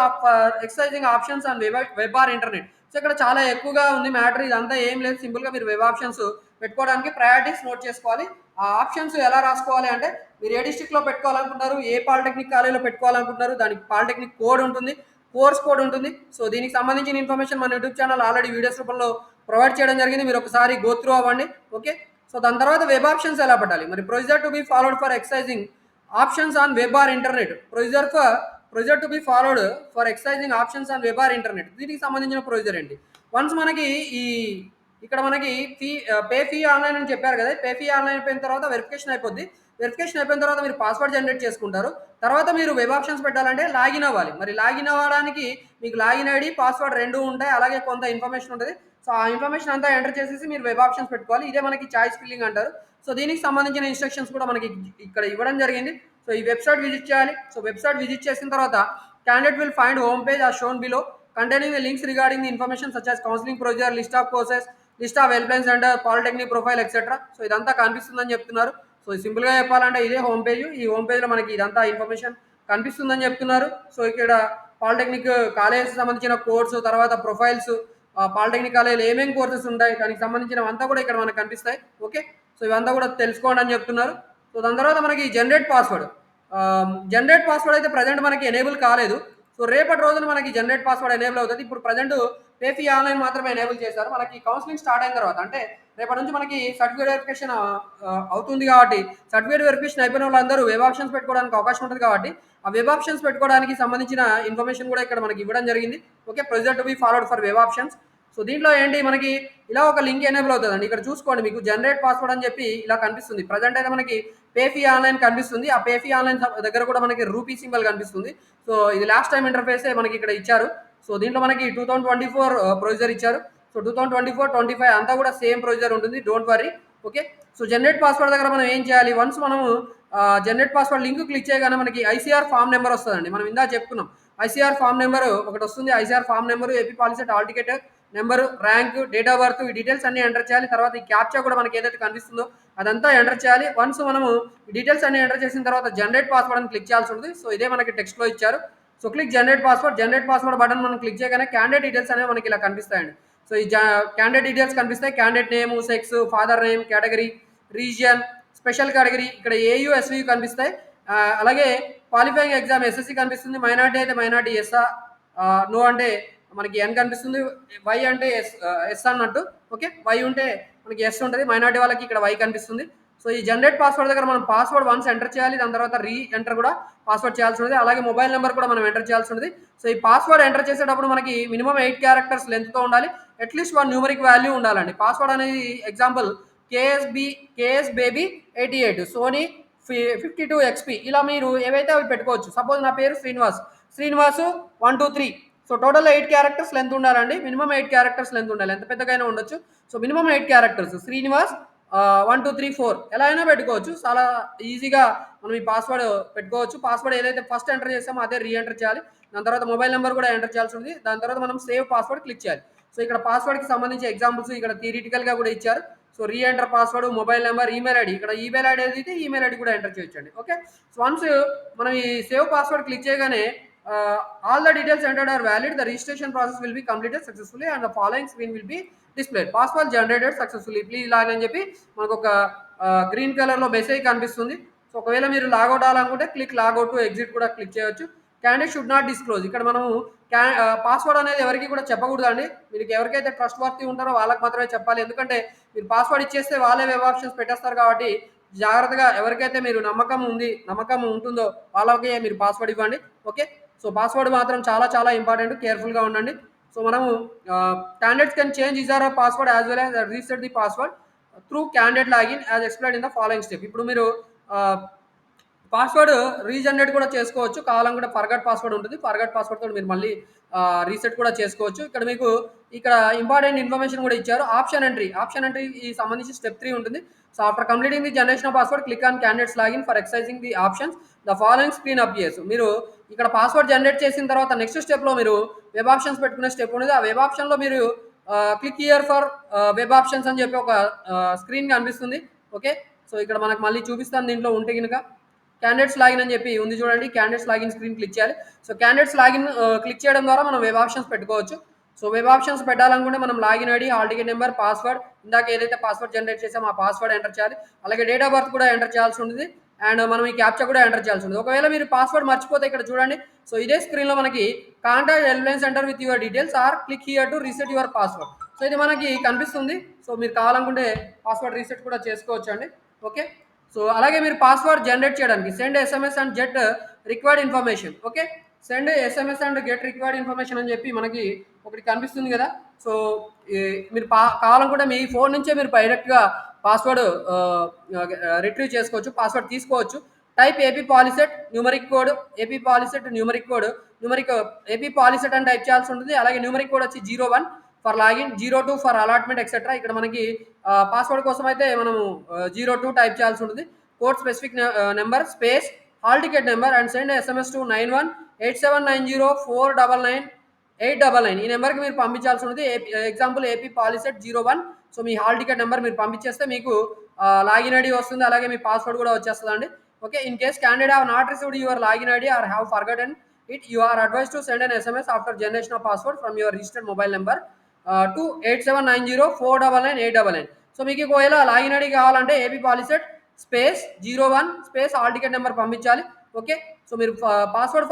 Speaker 1: exercising options and web or internet. So ఇక్కడ చాలా ఎక్కువగా ఉంది మ్యాటర్. ఇదంతా ఏం లేదు, సింపుల్గా మీరు వెబ్ ఆప్షన్స్ పెట్టుకోవడానికి ప్రయారిటీస్ నోట్ చేసుకోవాలి. ఆ ఆప్షన్స్ ఎలా రాసుకోవాలి అంటే మీరు ఏ డిస్ట్రిక్ట్లో పెట్టుకోవాలనుకుంటున్నారు, ఏ పాలిటెక్నిక్ కాలేజీలో పెట్టుకోవాలనుకుంటున్నారు, దానికి పాలిటెక్నిక్ కోడ్ ఉంటుంది, కోర్స్ కోడ్ ఉంటుంది. సో దీనికి సంబంధించిన ఇన్ఫర్మేషన్ మన యూట్యూబ్ ఛానల్ ఆల్రెడీ వీడియోస్ రూపంలో ప్రొవైడ్ చేయడం జరిగింది. మీరు ఒకసారి గో త్రూ అవ్వండి. ఓకే, సో దాని తర్వాత వెబ్ ఆప్షన్స్ ఎలా పెట్టాలి, మరి procedure to be followed for exercising options on web or internet. Procedure to be followed for exercising options on web or internet. దీనికి సంబంధించిన ప్రొసీజర్ ఏంటి? వన్స్ మనకి ఇక్కడ మనకి పే ఫీ ఆన్లైన్ అని చెప్పారు కదా, పే ఫీ ఆన్లైన్ అయిపోయిన తర్వాత వెరిఫికేషన్ అయిపోద్ది. వెరిఫికేషన్ అయిపోయిన తర్వాత మీరు పాస్వర్డ్ జనరేట్ చేసుకుంటారు. తర్వాత మీరు వెబ్ ఆప్షన్స్ పెట్టాలంటే లాగిన్ అవ్వాలి. మరి లాగిన్ అవ్వడానికి మీకు లాగిన్ ఐడి, పాస్వర్డ్ రెండు ఉంటాయి, అలాగే కొంత ఇన్ఫర్మేషన్ ఉంటుంది. సో ఆ ఇన్ఫర్మేషన్ అంతా ఎంటర్ చేసేసి మీరు వెబ్ ఆప్షన్స్ పెట్టుకోవాలి. ఇదే మనకి చాయిస్ ఫిల్లింగ్ అంటారు. సో దీనికి సంబంధించిన ఇన్స్ట్రక్షన్స్ కూడా మనకి ఇక్కడ ఇవ్వడం జరిగింది. సో ఈ వెబ్సైట్ విజిట్ చేయాలి. సో వెబ్సైట్ విజిట్ చేసిన తర్వాత candidate will find home page or shown below containing the links regarding the information such as counseling procedure, list of courses, list of helpline centre, polytechnic profile etcetera. So ఇదంతా కనిపిస్తుందని చెప్తున్నారు. So సింపుల్గా చెప్పాలంటే ఇదే home page. ఈ home పేజ్లో మనకి ఇదంతా ఇన్ఫర్మేషన్ కనిపిస్తుందని చెప్తున్నారు. సో ఇక్కడ పాలిటెక్నిక్ కాలేజెస్ సంబంధించిన కోర్సు, తర్వాత ప్రొఫైల్స్, పాలిటెక్నిక్ కాలేజీలో ఏమేమి కోర్సెస్ ఉంటాయి దానికి సంబంధించినవంతా కూడా ఇక్కడ మనకు కనిపిస్తాయి. ఓకే, సో ఇవంతా కూడా తెలుసుకోండి అని చెప్తున్నారు. సో దాని తర్వాత మనకి జనరేట్ పాస్వర్డ్ అయితే ప్రజెంట్ మనకి ఎనేబుల్ కాలేదు. సో రేపటి రోజున మనకి జనరేట్ పాస్వర్డ్ ఎనేబుల్ అవుతుంది. ఇప్పుడు ప్రజెంట్ పేఫీ ఆన్లైన్ మాత్రమే ఎనేబుల్ చేశారు. మనకి కౌన్సిలింగ్ స్టార్ట్ అయిన తర్వాత అంటే రేపటి నుంచి మనకి సర్టిఫికేట్ వెరిఫికేషన్ అవుతుంది కాబట్టి సర్టిఫికేట్ వెరిఫికేషన్ అయిపోయిన వాళ్ళందరూ వెబ్ ఆప్షన్స్ పెట్టుకోవడానికి అవకాశం ఉంటుంది కాబట్టి ఆ వెబ్ ఆప్షన్స్ పెట్టుకోవడానికి సంబంధించిన ఇన్ఫర్మేషన్ కూడా ఇక్కడ మనకి ఇవ్వడం జరిగింది. Okay, procedure to be followed for web options. So దీంట్లో ఏంటి మనకి ఇలా ఒక లింక్ ఎనేబుల్ అవుతుందండి. ఇక్కడ చూసుకోండి, మీకు జనరేట్ పాస్వర్డ్ అని చెప్పి ఇలా కనిపిస్తుంది. ప్రజెంట్ అయితే మనకి పేఫీ ఆన్లైన్ కనిపిస్తుంది. ఆ పేఫీ ఆన్లైన్ దగ్గర కూడా మనకి రూపీ సింబల్ కనిపిస్తుంది. సో ఇది లాస్ట్ టైం ఇంటర్ఫేసే మనకి ఇక్కడ ఇచ్చారు. సో దీంట్లో మనకి 2024 ప్రొసీజర్ ఇచ్చారు. సో 2024-25 అంతా కూడా సేమ్ ప్రొసీజర్ ఉంటుంది, don't worry. Okay, so generate password దగ్గర మనం ఏం చేయాలి, వన్స్ మనము జనరేట్ పాస్వర్డ్ లింక్ క్లిక్ చేయగానే మనకి ఐసీఆర్ ఫామ్ నెంబర్ వస్తుందండి. మనం ఇందా చెప్పుకున్నాం ఐసీఆర్ ఫామ్ నెంబర్ ఒకటి వస్తుంది. ICR form number, AP POLYCET hall ticket number, rank, date of birth, ఈ డీటెయిల్స్ అన్ని ఎంటర్ చేయాలి. తర్వాత ఈ క్యాప్చా కూడా మనకి ఏదైతే కనిపిస్తుందో అదంతా ఎంటర్ చేయాలి. వన్స్ మనము ఈ డీటెయిల్స్ అన్ని ఎంటర్ చేసిన తర్వాత జనరేట్ పాస్వర్డ్ అని క్లిక్ చేయాల్సి ఉంటుంది. సో ఇదే మనకి టెక్స్ట్లో ఇచ్చారు. So click generate password button మనం క్లిక్ చేయగానే క్యాండిడేట్ డీటెయిల్స్ అనేవి మనకి ఇలా కనిపిస్తాయండి. సో ఈ క్యాండిడేట్ డీటెయిల్స్ కనిపిస్తాయి. Candidate name, sex, father name, category, region, special category, ఇక్కడ ఏయూ, ఎస్వీ కనిపిస్తాయి. అలాగే క్వాలిఫైయింగ్ ఎగ్జామ్ ఎస్ఎస్సి కనిపిస్తుంది. మైనార్టీ అయితే మైనార్టీ ఎస్ఆ, నో అంటే మనకి ఎన్ కనిపిస్తుంది, వై అంటే ఎస్ అన్నట్టు. ఓకే, వై ఉంటే మనకి ఎస్ ఉంటుంది, మైనార్టీ వాళ్ళకి ఇక్కడ వై కనిపిస్తుంది. సో ఈ జనరేట్ పాస్వర్డ్ దగ్గర మనం పాస్వర్డ్ వన్స్ ఎంటర్ చేయాలి, దాని తర్వాత రీ ఎంటర్ కూడా పాస్వర్డ్ చేయాల్సి ఉంటుంది. అలాగే మొబైల్ నెంబర్ కూడా మనం ఎంటర్ చేయాల్సి ఉంటుంది. సో ఈ పాస్వర్డ్ ఎంటర్ చేసేటప్పుడు మనకి మినిమం 8 క్యారెక్టర్స్ లెంత్తో ఉండాలి, అట్లీస్ట్ 1 న్యూమరిక్ వాల్యూ ఉండాలండి. పాస్వర్డ్ అనేది example KS baby 88, Sony 52 XP, ఇలా మీరు ఏవైతే అవి పెట్టుకోవచ్చు. సపోజ్ నా పేరు Srinivasu 1 2 3. So total 8 characters length ఉండాలండి. మినిమం 8 క్యారెక్టర్స్ లెంత్ ఉండాలి, ఎంత పెద్దగైనా ఉండొచ్చు. సో మినిమం 8 క్యారెక్టర్స్, శ్రీనివాస్ 1 2 3 4 ఎలా అయినా పెట్టుకోవచ్చు. చాలా ఈజీగా మనం ఈ పాస్వర్డ్ పెట్టుకోవచ్చు. పాస్వర్డ్ ఏదైతే ఫస్ట్ ఎంటర్ చేసామో అదే రీ ఎంటర్ చేయాలి. దాని తర్వాత మొబైల్ నెంబర్ కూడా ఎంటర్ చేయాల్సి ఉంది. దాని తర్వాత మనం సేవ్ పాస్వర్డ్ క్లిక్ చేయాలి. సో ఇక్కడ పాస్వర్డ్కి సంబంధించి ఎగ్జాంపుల్స్ ఇక్కడ థియరిటికల్గా కూడా ఇచ్చారు. So re enter password, mobile number, email ID. ఇక్కడ ఈమెయిల్ ఐడి అయితే ఈమెయిల్ ఐడి కూడా ఎంటర్ చేయొచ్చండి. ఓకే. సో వన్స్ మనం ఈ సేవ్ పాస్వర్డ్ క్లిక్ చేయగానే all the details entered are valid, the registration process will be completed successfully and the following screen will be displayed, password generated successfully, please log అని చెప్పి మనకు ఒక green కలర్లో message కనిపిస్తుంది. So ఒకవేళ మీరు logout అవ్వాలనుకుంటే క్లిక్ లాగౌట్ టు ఎగ్జిట్ కూడా క్లిక్ చేయొచ్చు. క్యాండిడేట్ షుడ్ నాట్ డిస్క్లోజ్, ఇక్కడ మనము పాస్వర్డ్ అనేది ఎవరికి కూడా చెప్పకూడదు అండి. మీకు ఎవరికైతే ట్రస్ట్ వర్తీ ఉంటారో వాళ్ళకి మాత్రమే చెప్పాలి. ఎందుకంటే మీరు పాస్వర్డ్ ఇచ్చేస్తే వాళ్ళే వెబ్ ఆప్షన్స్ పెట్టేస్తారు కాబట్టి జాగ్రత్తగా ఎవరికైతే మీరు నమ్మకం ఉంటుందో వాళ్ళకే మీరు పాస్వర్డ్ ఇవ్వండి. ఓకే. సో పాస్వర్డ్ మాత్రం చాలా చాలా ఇంపార్టెంట్, కేర్ఫుల్గా ఉండండి. సో మనము candidates can change his are password as well as reset the password through candidate login as explain in the following step. ఇప్పుడు మీరు పాస్వర్డ్ రీజనరేట్ కూడా చేసుకోవచ్చు, కావాలనుకుంటే ఫర్గట్ పాస్వర్డ్ ఉంటుంది, ఫర్గట్ పాస్వర్డ్ తోటి మీరు మళ్ళీ రీసెట్ కూడా చేసుకోవచ్చు. ఇక్కడ మీకు ఇక్కడ ఇంపార్టెంట్ ఇన్ఫర్మేషన్ కూడా ఇచ్చారు. ఆప్షన్ ఎంట్రీ ఈ సంబంధించి స్టెప్ 3 ఉంటుంది. So after completing the generation of password click on candidates login for exercising the options, the following screen appears. మీరు ఇక్కడ పాస్వర్డ్ జనరేట్ చేసిన తర్వాత నెక్స్ట్ స్టెప్లో మీరు వెబ్ ఆప్షన్స్ పెట్టుకునే స్టెప్ ఉంటుంది. ఆ వెబ్ ఆప్షన్లో మీరు click here for web options అని చెప్పి ఒక స్క్రీన్ కనిపిస్తుంది. ఓకే. సో ఇక్కడ మనకు మళ్ళీ చూపిస్తాను దీంట్లో ఉంటే కనుక క్యాండిడేట్స్ లాగిన్ అని చెప్పి ఉంది చూడండి. క్యాండిడేట్స్ లాగిన్ స్క్రీన్ క్లిక్ చేయాలి. సో క్యాండిడేట్స్ లాగిన్ క్లిక్ చేయడం ద్వారా మనం వెబ్ ఆప్షన్స్ పెట్టుకోవచ్చు. సో వెబ్ ఆప్షన్స్ పెట్టాలనుకుంటే మనం login ID, hall ticket number, password, ఇందాక ఏదైతే పాస్వర్డ్ జనరేట్ చేసామో ఆ పాస్వర్డ్ ఎంటర్ చేయాలి. అలాగే డేట్ ఆఫ్ బర్త్ కూడా ఎంటర్ చేయాల్సి ఉంటుంది అండ్ మనం ఈ క్యాప్చా కూడా ఎంటర్ చేయాల్సి ఉంటుంది. ఒకవేళ మీరు పాస్వర్డ్ మర్చిపోతే ఇక్కడ చూడండి. సో ఇదే స్క్రీన్లో మనకి contact helpline centre with your details or click here to reset your password. So ఇది మనకి కనిపిస్తుంది. సో మీరు కావాలనుకుంటే పాస్వర్డ్ రీసెట్ కూడా చేసుకోవచ్చు అండి. ఓకే. సో అలాగే మీరు పాస్వర్డ్ జనరేట్ చేయడానికి send SMS and get required information. Okay. Send SMS and get required information అని చెప్పి మనకి ఒకటి కనిపిస్తుంది కదా. సో మీరు కావాలనుకుంటే మీ ఫోన్ నుంచే మీరు డైరెక్ట్గా పాస్వర్డ్ రిట్రీవ్ చేసుకోవచ్చు, పాస్వర్డ్ తీసుకోవచ్చు. Type AP POLYCET numeric code, AP POLYCET numeric code, AP POLYCET అని టైప్ చేయాల్సి ఉంటుంది. అలాగే న్యూమరిక్ కోడ్ వచ్చి 01 for login, 02 for allotment etcetera. ఇక్కడ మనకి పాస్వర్డ్ కోసం అయితే మనము 02 టైప్ చేయాల్సి ఉంటుంది. Code specific number space hall ticket number and send SMS to 918790490899. ఈ నెంబర్కి మీరు పంపించాల్సి ఉంటుంది. Example AP POLYCET 01. సో మీ హాల్ టికెట్ నెంబర్ మీరు పంపించేస్తే మీకు లాగిన్ ఐడి వస్తుంది, అలాగే మీ పాస్వర్డ్ కూడా వచ్చేస్తుంది అండి. Okay. In case candidate have not received your login ID are have forgotten it, you are advised to send an SMS after generation of password from your registered mobile number to 8790499899. So మీకు ఒకవేళ login ID కావాలంటే AP POLYCET space 01 space hall ticket number పంపించాలి. Okay. So మీరు password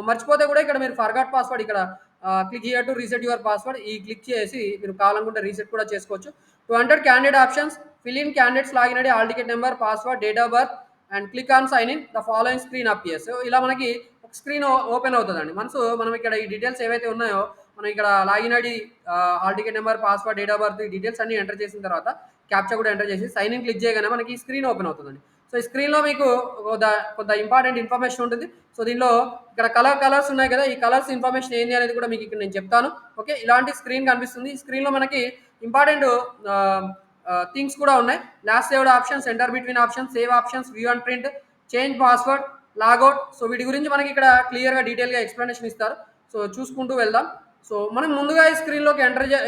Speaker 1: మర్చిపోతే కూడా ఇక్కడ మీరు forgot password ఇక్కడ click here to reset your password ఈ క్లిక్ చేసి మీరు కావాలనుకుంటే రీసెట్ కూడా చేసుకోవచ్చు. To enter candidate options fill in candidates login ID, hall ticket number, password, date of birth and click on sign in, the following screen appears. ఇలా మనకి screen open అవుతుందండి. మనం ఇక్కడ ఈ డీటెయిల్స్ ఏవైతే ఉన్నాయో మనం ఇక్కడ login ID, hall ticket number, password, date of birth ఈ డీటెయిల్స్ అన్ని ఎంటర్ చేసిన తర్వాత క్యాప్చా కూడా ఎంటర్ చేసి సైన్ ఇన్ క్లిక్ చేయగానే మనకి ఈ స్క్రీన్ ఓపెన్ అవుతుందండి. సో ఈ స్క్రీన్లో మీకు కొంత ఇంపార్టెంట్ ఇన్ఫర్మేషన్ ఉంటుంది. సో దీనిలో ఇక్కడ కలర్స్ ఉన్నాయి కదా, ఈ కలర్స్ ఇన్ఫర్మేషన్ ఏంటి అనేది కూడా మీకు ఇక్కడ నేను చెప్తాను. ఓకే. ఇలాంటి స్క్రీన్ కనిపిస్తుంది. ఈ స్క్రీన్లో మనకి ఇంపార్టెంట్ థింగ్స్ కూడా ఉన్నాయి. Last saved options, enter between options, save options, view and print, change password, logout. So వీటి గురించి మనకి ఇక్కడ క్లియర్గా డీటెయిల్గా ఎక్స్ప్లెనేషన్ ఇస్తారు. సో చూసుకుంటూ వెళ్దాం. సో మనం ముందుగా ఈ స్క్రీన్లోకి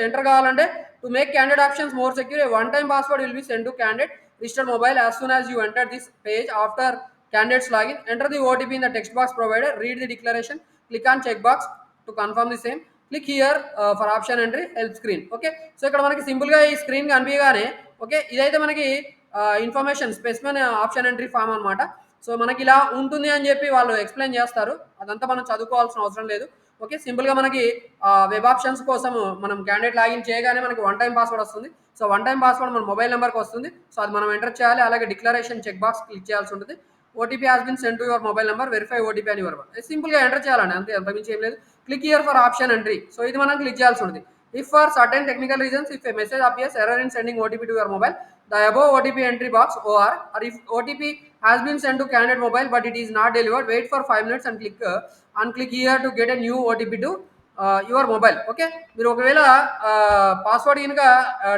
Speaker 1: ఎంటర్ కావాలంటే to make candidate options more secure, A one time password will be send to candidate registered mobile as soon as you enter this page after candidate's login. Enter the OTP in the text box provided, read the declaration, click on check box to confirm the same, click here for option entry, help screen. Okay. So ఇక్కడ మనకి సింపుల్గా ఈ screen కనిపించగానే okay ఇదైతే మనకి information specific option entry form అనమాట. సో మనకి ఇలా ఉంటుంది అని చెప్పి వాళ్ళు ఎక్స్ప్లెయిన్ చేస్తారు, అదంతా మనం చదువుకోవాల్సిన అవసరం లేదు. ఓకే. సింపుల్గా మనకి వెబ్ ఆప్షన్స్ కోసం మనం క్యాండిడేట్ లాగిన్ చేయగానే మనకి వన్ టైం పాస్వర్డ్ వస్తుంది. సో వన్ టైం పాస్వర్డ్ మన మొబైల్ నెంబర్కి వస్తుంది. సో అది మనం ఎంటర్ చేయాలి. అలాగే డిక్లరేషన్ చెక్ బాక్స్ క్లిక్ చేయాల్సి ఉంటుంది. OTP has been send to your mobile number, verify OTP అని యువర్ సింపుల్గా ఎంటర్ చేయాలండి, అంతే, అంతకుమించి ఏం లేదు. Click here for option entry. So ఇది మనం క్లిక్ చేయాల్సి ఉంటుంది. If for certain technical reasons if A message appears error in sending OTP to your mobile, the above OTP entry box or if OTP has been sent to candidate mobile but it is not delivered, wait for 5 minutes and click here to get a new OTP to your mobile. Okay. మీరు ఒకవేళ password కనుక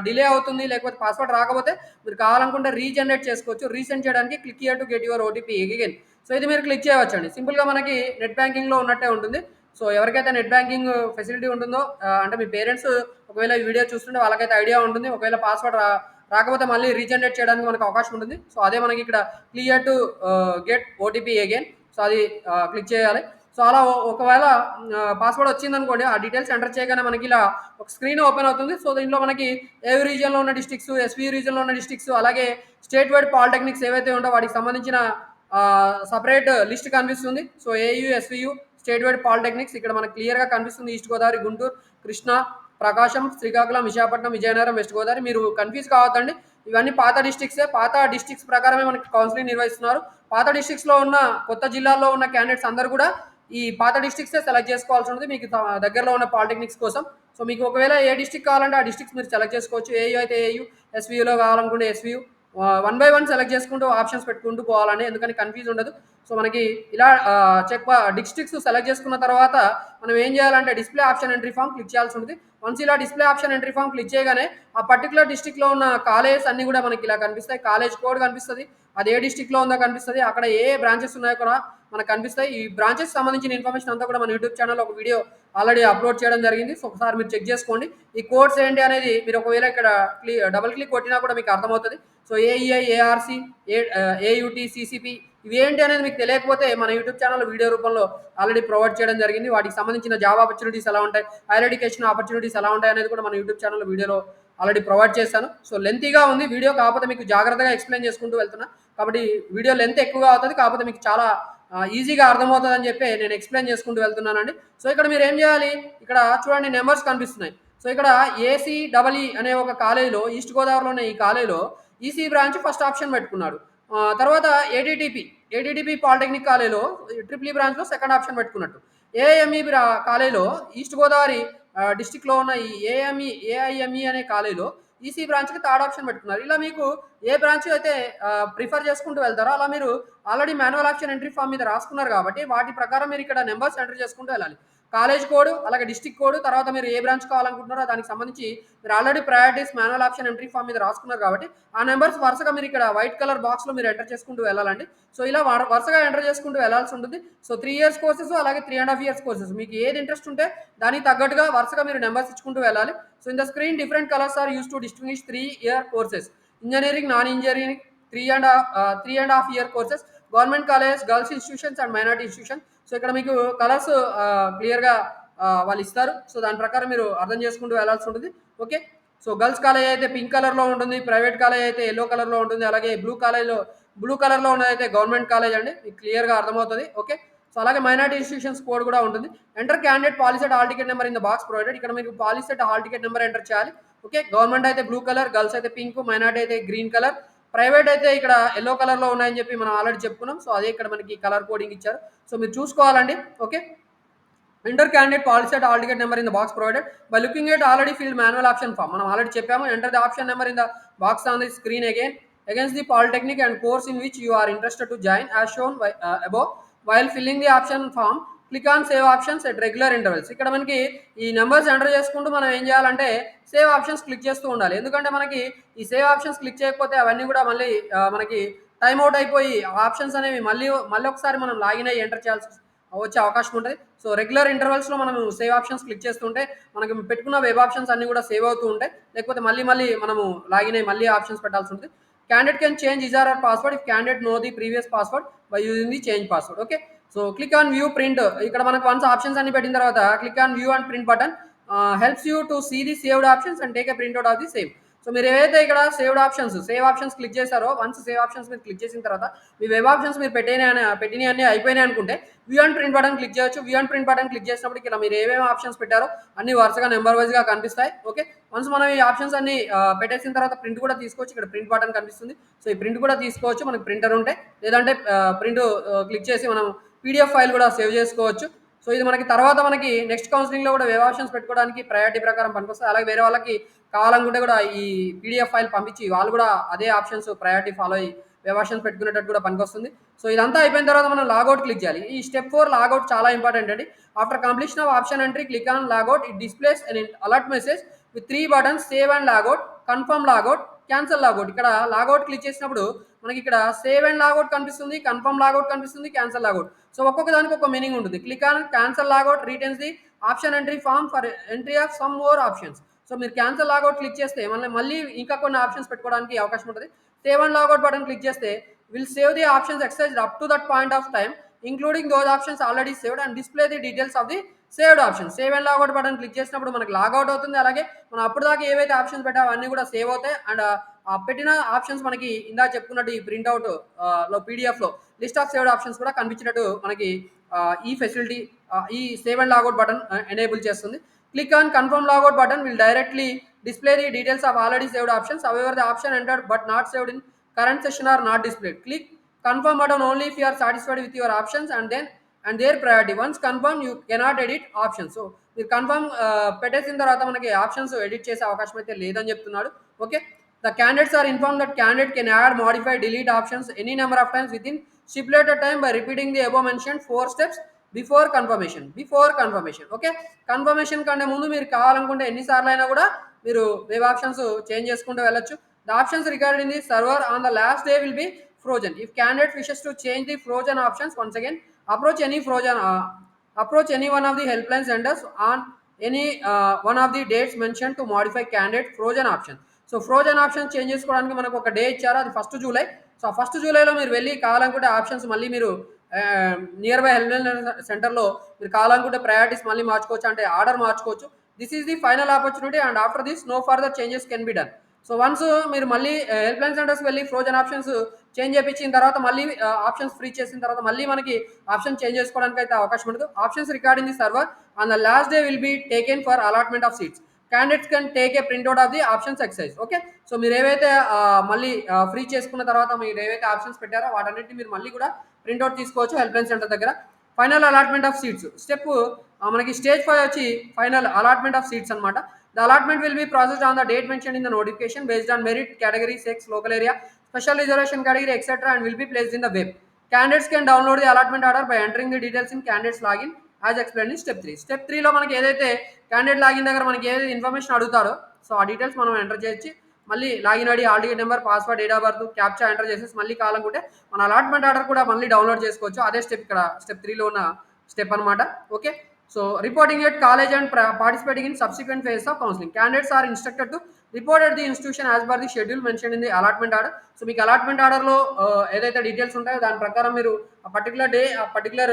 Speaker 1: delay అవుతుంది లేకపోతే password రాకపోతే మీరు కావాలనుకుంటే regenerate చేసుకోవచ్చు. Resend చేయడానికి click here to get your OTP again. So ఇది మీరు క్లిక్ చేయవచ్చు అండి. సింపుల్గా మనకి నెట్ బ్యాంకింగ్లో ఉన్నట్టే ఉంటుంది. సో ఎవరికైతే నెట్ బ్యాంకింగ్ ఫెసిలిటీ ఉంటుందో అంటే మీ పేరెంట్స్ ఒకవేళ ఈ వీడియో చూస్తుంటే వాళ్ళకైతే ఐడియా ఉంటుంది. ఒకవేళ పాస్వర్డ్ రాకపోతే మళ్ళీ రీజనరేట్ చేయడానికి మనకు అవకాశం ఉంటుంది. సో అదే మనకి ఇక్కడ clear to get OTP again. So అది క్లిక్ చేయాలి. సో అలా ఒకవేళ పాస్వర్డ్ వచ్చిందనుకోండి, ఆ డీటెయిల్స్ ఎంటర్ చేయగానే మనకి ఇలా ఒక స్క్రీన్ ఓపెన్ అవుతుంది. సో దీంట్లో మనకి ఏవి రీజియన్లో ఉన్న డిస్ట్రిక్ట్స్, ఎస్వి రీజియన్లో ఉన్న డిస్ట్రిక్ట్స్, అలాగే స్టేట్ వైడ్ పాలిటెక్నిక్స్ ఏవైతే ఉంటాయో వాటికి సంబంధించిన సపరేట్ లిస్ట్ కనిపిస్తుంది. So AU, SVU, state wide polytechnics ఇక్కడ మనకు క్లియర్గా కనిపిస్తుంది. East Godavari, Guntur, Krishna, Prakasam, Srikakulam, Visakhapatnam, Vizianagaram, west Godavari. మీరు కన్ఫ్యూజ్ కావద్దండి, ఇవన్నీ పాత డిస్ట్రిక్ట్సే. పాత డిస్ట్రిక్ట్స్ ప్రకారమే మనకి కౌన్సిలింగ్ నిర్వహిస్తున్నారు. పాత డిస్ట్రిక్ట్స్లో ఉన్న కొత్త జిల్లాల్లో ఉన్న క్యాండిడేట్స్ అందరూ కూడా ఈ పాత డిస్ట్రిక్ట్సే సెలెక్ట్ చేసుకోవాల్సి ఉంటుంది మీకు దగ్గరలో ఉన్న పాలిటెక్నిక్స్ కోసం. సో మీకు ఒకవేళ ఏ డిస్ట్రిక్ట్ కావాలంటే ఆ డిస్ట్రిక్ట్స్ మీరు సెలెక్ట్ చేసుకోవచ్చు. ఏయు అయితే ఏయు, ఎస్వియులో కావాలనుకుంటే ఎస్వియు, 1 by 1 సెలెక్ట్ చేసుకుంటూ ఆప్షన్స్ పెట్టుకుంటూ పోవాలండి, ఎందుకని కన్ఫ్యూజ్ ఉండదు. సో మనకి ఇలా డిస్ట్రిక్ట్స్ సెలెక్ట్ చేసుకున్న తర్వాత మనం ఏం చేయాలంటే display option entry form click చేయాల్సి ఉంటుంది. వన్స్ ఇలా display option entry form click చేయగానే ఆ పర్టికులర్ డిస్ట్రిక్ట్లో ఉన్న కాలేజెస్ అన్ని కూడా మనకి ఇలా కనిపిస్తాయి. కాలేజ్ కోడ్ కనిపిస్తుంది, అది ఏ డిస్ట్రిక్ట్లో ఉందో కనిపిస్తుంది, అక్కడ ఏ బ్రాంచెస్ ఉన్నాయో కూడా మనకు కనిపిస్తాయి. ఈ బ్రాంచెస్ సంబంధించిన ఇన్ఫర్మేషన్ అంతా కూడా మన యూట్యూబ్ ఛానల్లో ఒక వీడియో ఆల్రెడీ అప్లోడ్ చేయడం జరిగింది. సో ఒకసారి మీరు చెక్ చేసుకోండి. ఈ కోడ్స్ ఏంటి అనేది మీరు ఒకవేళ ఇక్కడ డబుల్ క్లిక్ కొట్టినా కూడా మీకు అర్థమవుతుంది. సో ఏఈఐ, ఏఆర్సి, ఏయుటి, సిసిపి ఇవి ఏంటి అనేది మీకు తెలియకపోతే మన యూట్యూబ్ ఛానల్ వీడియో రూపంలో ఆల్రెడీ ప్రొవైడ్ చేయడం జరిగింది. వాటికి సంబంధించిన జాబ్ ఆపర్చునిటీస్ ఎలా ఉంటాయి, హైయర్ ఎడ్యుకేషన్ ఆపర్చునిటీస్ ఎలా ఉంటాయి అనేది కూడా మన యూట్యూబ్ ఛానల్ వీడియోలో ఆల్రెడీ ప్రొవైడ్ చేశాను. సో లెంతీగా ఉంది వీడియో, కాకపోతే మీకు జాగ్రత్తగా ఎక్స్ప్లెయిన్ చేసుకుంటూ వెళ్తున్నా కాబట్టి వీడియో లెంత్ ఎక్కువగా అవుతుంది, కాకపోతే మీకు చాలా ఈజీగా అర్థమవుతుంది అని చెప్పి నేను ఎక్స్ప్లెయిన్ చేసుకుంటూ వెళ్తున్నానండి. సో ఇక్కడ మీరు ఏం చేయాలి, ఇక్కడ చూడండి నెంబర్స్ కనిపిస్తున్నాయి. సో ఇక్కడ ఏసీఈఈ అనే ఒక కాలేజీలో, ఈస్ట్ గోదావరిలో ఉన్న ఈ కాలేజీలో ఈసీ బ్రాంచ్ ఫస్ట్ ఆప్షన్ పెట్టుకున్నాడు. తర్వాత ఏటీటీపీ పాలిటెక్నిక్ కాలేజీలో ట్రిపుల్ ఈ బ్రాంచ్లో సెకండ్ ఆప్షన్ పెట్టుకున్నట్టు. ఏఐఎంఈ కాలేజీలో ఈస్ట్ గోదావరి డిస్టిక్లో ఉన్న ఈ ఏఐఎంఈ అనే కాలేజీలో ఈసీ బ్రాంచ్కి థర్డ్ ఆప్షన్ పెట్టుకున్నారు. ఇలా మీకు ఏ బ్రాంచ్ అయితే ప్రిఫర్ చేసుకుంటూ వెళ్తారో అలా మీరు already manual option entry form మీద రాసుకున్నారు కాబట్టి వాటి ప్రకారం మీరు ఇక్కడ నెంబర్స్ ఎంటర్ చేసుకుంటూ వెళ్ళాలి. కాలేజ్ కోడ్, అలాగే డిస్ట్రిక్ట్ కోడ్, తర్వాత మీరు ఏ బ్రాంచ్ కావాలనుకుంటున్నారో దానికి సంబంధించి మీరు already priorities manual option entry form మీద రాసుకున్నారు కాబట్టి ఆ నెంబర్స్ వరుసగా మీరు ఇక్కడ వైట్ కలర్ బాక్స్లో మీరు ఎంటర్ చేసుకుంటూ వెళ్ళాలండి. సో ఇలా వరుసగా ఎంటర్ చేసుకుంటూ వెళ్ళాల్సి ఉంటుంది. సో 3 years కోర్సెస్, అలాగే 3.5 years కోర్సెస్, మీకు ఏది ఇంట్రెస్ట్ ఉంటే దానికి తగ్గట్టుగా వరుసగా మీరు నెంబర్స్ ఇచ్చుకుంటూ వెళ్ళాలి. So in the screen different colours are use to distinguish 3-year courses. Engineering, non engineering, 3.5 year courses, government colleges, girls institutions and minority institution. So ఇక్కడ మీకు కలర్స్ క్లియర్గా వాళ్ళు ఇస్తారు. సో దాని ప్రకారం మీరు అర్థం చేసుకుంటూ వెళ్ళాల్సి ఉంటుంది. ఓకే, సో గర్ల్స్ కాలేజ్ అయితే పింక్ కలర్లో ఉంటుంది, ప్రైవేట్ కాలేజ్ అయితే ఎల్లో కలర్లో ఉంటుంది, అలాగే బ్లూ కలర్లో ఉన్నదైతే గవర్నమెంట్ కాలేజ్ అండి, మీకు క్లియర్గా అర్థమవుతుంది. ఓకే, సో అలాగే మైనారిటీ ఇన్స్టిట్యూషన్స్ కోడ్ కూడా ఉంటుంది. Enter candidate POLYCET hall ticket number in the box provided. ఇక్కడ మీకు POLYCET hall ticket number enter చేయాలి. ఓకే, గవర్నమెంట్ అయితే బ్లూ కలర్, గర్ల్స్ అయితే పింక్, మైనారిటీ అయితే గ్రీన్ కలర్, ప్రైవేట్ అయితే ఇక్కడ ఎల్లో కలర్లో ఉన్నాయని చెప్పి మనం ఆల్రెడీ చెప్పుకున్నాం. సో అదే ఇక్కడ మనకి కలర్ కోడింగ్ ఇచ్చారు. సో మీరు చూసుకోవాలండి. Okay, enter candidate POLYCET hall ticket number in the box provided by looking at already filled manual option form. మనం ఆల్రెడీ చెప్పాము. Enter the option number in the box on the screen again against the polytechnic and course in which you are interested to join as shown above. While filling the option form, click on save options at regular intervals. ఇక్కడ మనకి ఈ numbers enter చేసుకుంటూ మనం ఏం చేయాలంటే save options click చేస్తూ ఉండాలి. ఎందుకంటే మనకి ఈ సేవ్ ఆప్షన్స్ క్లిక్ చేయకపోతే అవన్నీ కూడా మళ్ళీ మనకి టైం అవుట్ అయిపోయి ఆప్షన్స్ అనేవి మళ్ళీ ఒకసారి మనం లాగిన్ అయ్యి ఎంటర్ చేయాల్సి వచ్చే అవకాశం ఉంటుంది. సో రెగ్యులర్ ఇంటర్వల్స్లో మనం సేవ్ ఆప్షన్స్ క్లిక్ చేస్తుంటే మనకి పెట్టుకున్న వెబ్ ఆప్షన్స్ అన్ని కూడా సేవ్ అవుతూ ఉంటాయి. లేకపోతే మళ్ళీ మనము లాగిన్ అయ్యి మళ్ళీ ఆప్షన్స్ పెట్టాల్సి ఉంటుంది. Candidate can change his or her password if candidate know the previous password by using the change password. Okay, so click on view print. ఇక్కడ మనకు వన్స్ ఆప్షన్స్ అన్ని పెట్టిన తర్వాత click on view and print button helps you to see the saved options and take a printout of the same. So మీరు ఏవైతే ఇక్కడ save options click చేశారో once save options మీరు క్లిక్ చేసిన తర్వాత మీ వెబ్ ఆప్షన్స్ మీరు పెట్టినవి అన్నీ అయిపోయినాయి అనుకుంటే view and print button click చేయొచ్చు. View and print button click చేసినప్పుడు ఇక్కడ మీరు ఏమేమి ఆప్షన్స్ పెట్టారో అన్ని వరుసగా నెంబర్ వైజ్గా కనిపిస్తాయి. ఓకే, వన్స్ మనం ఈ ఆప్షన్స్ అన్ని పెట్టేసిన తర్వాత ప్రింట్ కూడా తీసుకోవచ్చు. ఇక్కడ ప్రింట్ బటన్ కనిపిస్తుంది. సో ఈ ప్రింట్ కూడా తీసుకోవచ్చు మనకి ప్రింటర్ ఉంటే, లేదంటే ప్రింట్ క్లిక్ చేసి మనం పీడిఎఫ్ ఫైల్ కూడా సేవ్ చేసుకోవచ్చు. సో ఇది మనకి తర్వాత మనకి నెక్స్ట్ కౌన్సిలింగ్లో కూడా వెబ్ ఆప్షన్స్ పెట్టుకోవడానికి ప్రయారిటీ ప్రకారం పనికొస్తాయి. అలాగే వేరే వాళ్ళకి కావాలనుకుంటే కూడా ఈ పీడిఎఫ్ ఫైల్ పంపించి వాళ్ళు కూడా అదే ఆప్షన్స్ ప్రయారిటీ ఫాలో అయ్యి వెబ్ ఆప్షన్స్ పెట్టుకునేటట్టు కూడా పనికొస్తుంది. సో ఇదంతా అయిపోయిన తర్వాత మనం లాగౌట్ క్లిక్ చేయాలి. ఈ స్టెప్ 4 లాగౌట్ చాలా ఇంపార్టెంట్ అండి. After completion of option entry click on logout. It displays an alert message with 3 buttons: save and logout, confirm logout, cancel logout. ఇక్కడ లాగౌట్ క్లిక్ చేసినప్పుడు మనకి ఇక్కడ సేవ్ అండ్ లాగౌట్ కనిపిస్తుంది, confirm logout కనిపిస్తుంది, cancel logout. So ఒక్కొక్క దానికి ఒక meaning ఉంటుంది. Click on cancel logout returns the option entry form for entry of some more options. So మీరు క్యాన్సల్ లాగౌట్ క్లిక్ చేస్తే మళ్ళీ ఇంకా కొన్ని ఆప్షన్స్ పెట్టుకోవడానికి అవకాశం ఉంటుంది. Save and logout button click చేస్తే will save the options exercise up to that point of time including those options already saved and display the details of the saved option. Save and logout button click చేసినప్పుడు మనకి logout అవుతుంది. అలాగే మనం అప్పుడు దాకా ఏవైతే options పెట్టామో అన్నీ కూడా సేవ్ అవుతాయి. అండ్ పెట్టిన ఆప్షన్స్ మనకి ఇందాక చెప్పుకున్నట్టు ఈ ప్రింట్అవుట్ లో పీడిఎఫ్లో లిస్ట్ ఆఫ్ సేవ్డ్ ఆప్షన్స్ కూడా కనిపించినట్టు మనకి ఈ ఫెసిలిటీ ఈ save and logout button enable చేస్తుంది. Click on confirm logout button will directly display the details of already saved options. However, the option entered but not saved in current session are not displayed. Click confirm button only if you are satisfied with your options and their priority. Once confirm, you cannot edit options. So మీరు confirm పెట్టేసిన తర్వాత మనకి options edit చేసే అవకాశం అయితే లేదని చెప్తున్నాడు. Okay, the candidates are inform that candidate can add modify delete options any number of times with in stipulated time by repeating the above mention 4 steps before confirmation. Okay, confirmation కంటే ముందు మీరు కావాలనుకుంటే ఎన్నిసార్లు అయినా కూడా మీరు వేవ్ ఆప్షన్స్ చేంజ్ చేసుకుంటూ వెళ్ళొచ్చు. The options recorded in the server on the last day will B frozen. If candidate wishes to change the frozen options, once again approach any one of the helpline centers on any one of the dates mentioned to modify candidate frozen option. So frozen option change చేసుకోవడానికి మనకు ఒక day ఇచ్చారు, అది 1 July. So 1 జూలైలో మీరు వెళ్ళి కావాలనుకుంటే options మళ్ళీ మీరు నియర్ బై హెల్ప్ లైన్ సెంటర్లో మీరు కావాలనుకుంటే ప్రయారిటీస్ మళ్ళీ మార్చుకోవచ్చు, అంటే ఆర్డర్ మార్చుకోవచ్చు. This is the final opportunity and after this no further changes can be done. So once మీరు మళ్ళీ హెల్ప్ లైన్ సెంటర్స్కి వెళ్ళి ఫ్రోజన్ ఆప్షన్స్ చేంజ్ చేయించిన తర్వాత మళ్ళీ ఆప్షన్స్ ఫ్రీ చేసిన తర్వాత మళ్ళీ మనకి ఆప్షన్ చేంజ్ చేసుకోవడానికి అయితే అవకాశం ఉండదు. Options recording the server on the last day will be taken for allotment of seats. Candidates can take a printout of the options excise. Okay, so మీరు ఏవైతే మళ్ళీ ఫ్రీ చేసుకున్న తర్వాత మీరు ఏవైతే ఆప్షన్స్ పెట్టారో వాటన్నిటిని మీరు మళ్ళీ కూడా ప్రింట్అవుట్ తీసుకోవచ్చు హెల్ప్ లైన్ సెంటర్ దగ్గర. Final allotment of seats step మనకి స్టేజ్ 5 వచ్చి ఫైనల్ అలాట్మెంట్ ఆఫ్ సీట్స్ అనమాట. The allotment will be processed on the date mentioned in the notification based on merit, category, sex, local area, special reservation category, etc. and will be placed in the web. Candidates can download the allotment order by entering the details in candidates login as explained in step 3. Step 3 లో మనకి ఏదైతే candidate login దగ్గర మనకి ఏదైతే information అడుగుతారో so ఆ details మనం enter చేయొచ్చు. మళ్ళీ login ID, hall ticket number, password, date of birth, captcha enter చేసేసి మళ్ళీ కావాలనుకుంటే మన అలాట్మెంట్ ఆర్డర్ కూడా మళ్ళీ డౌన్లోడ్ చేసుకోవచ్చు. అదే స్టెప్ ఇక్కడ స్టెప్ 3లో ఉన్న స్టెప్ అనమాట. Okay, so reporting at college and participating in subsequent phases of counseling. Candidates are instructed to report at the institution as per the schedule mentioned in the allotment order. So మీకు allotment ఆర్డర్లో ఏదైతే details ఉంటాయో దాని ప్రకారం మీరు ఆ particular day ఆ particular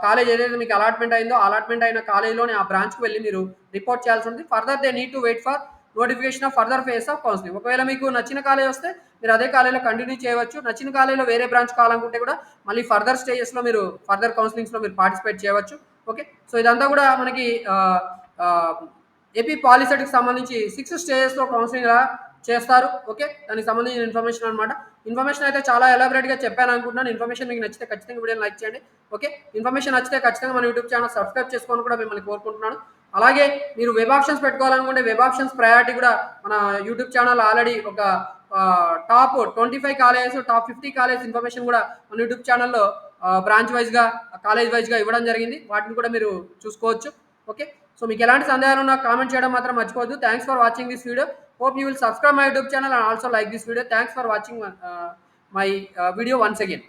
Speaker 1: college ఏదైతే మీకు అలాట్మెంట్ అయిందో అలాట్మెంట్ అయిన కాలేజ్లోని ఆ బ్రాంచ్కి వెళ్ళి మీరు రిపోర్ట్ చేయాల్సి ఉంటుంది. Further they need to wait for notification of further phase of counselling. ఒకవేళ మీకు నచ్చిన కాలేజ్ వస్తే మీరు అదే కాలేజ్లో కంటిన్యూ చేయవచ్చు. నచ్చిన కాలేజ్లో వేరే బ్రాంచ్ కావాలనుకుంటే కూడా మళ్ళీ ఫర్దర్ స్టేజెస్లో మీరు ఫర్దర్ కౌన్సిలింగ్స్లో మీరు పార్టిసిపేట్ చేయవచ్చు. ఓకే, సో ఇదంతా కూడా మనకి ఏపీ పాలిసెట్కి సంబంధించి 6 స్టేజెస్లో కౌన్సిలింగ్ చేస్తారు. ఓకే, దానికి సంబంధించిన ఇన్ఫర్మేషన్ అనమాట. ఇన్ఫర్మేషన్ అయితే చాలా ఎలాబరేట్గా చెప్పాను అనుకుంటున్నాను. ఇన్ఫర్మేషన్ మీకు నచ్చితే ఖచ్చితంగా వీడియోని లైక్ చేయండి. ఓకే, ఇన్ఫర్మేషన్ నచ్చితే ఖచ్చితంగా మన యూట్యూబ్ ఛానల్ సబ్స్క్రైబ్ చేసుకోవాలని కూడా మిమ్మల్ని కోరుకుంటున్నాను. అలాగే మీరు వెబ్ ఆప్షన్స్ పెట్టుకోవాలనుకుంటే వెబ్ ఆప్షన్స్ ప్రయారిటీ కూడా మన యూట్యూబ్ ఛానల్ ఆల్రెడీ ఒక top 25 colleges, top 50 college information కూడా మన యూట్యూబ్ ఛానల్లో బ్రాంచ్ వైజ్గా, కాలేజ్ వైజ్గా ఇవ్వడం జరిగింది. వాటిని కూడా మీరు చూసుకోవచ్చు. ఓకే, సో మీకు ఎలాంటి సందేహాలు ఉన్నా కామెంట్ చేయడం మాత్రం మర్చిపోవద్దు. Thanks for watching this video. Hope you will subscribe my YouTube channel and also like this video. Thanks for watching my video once again.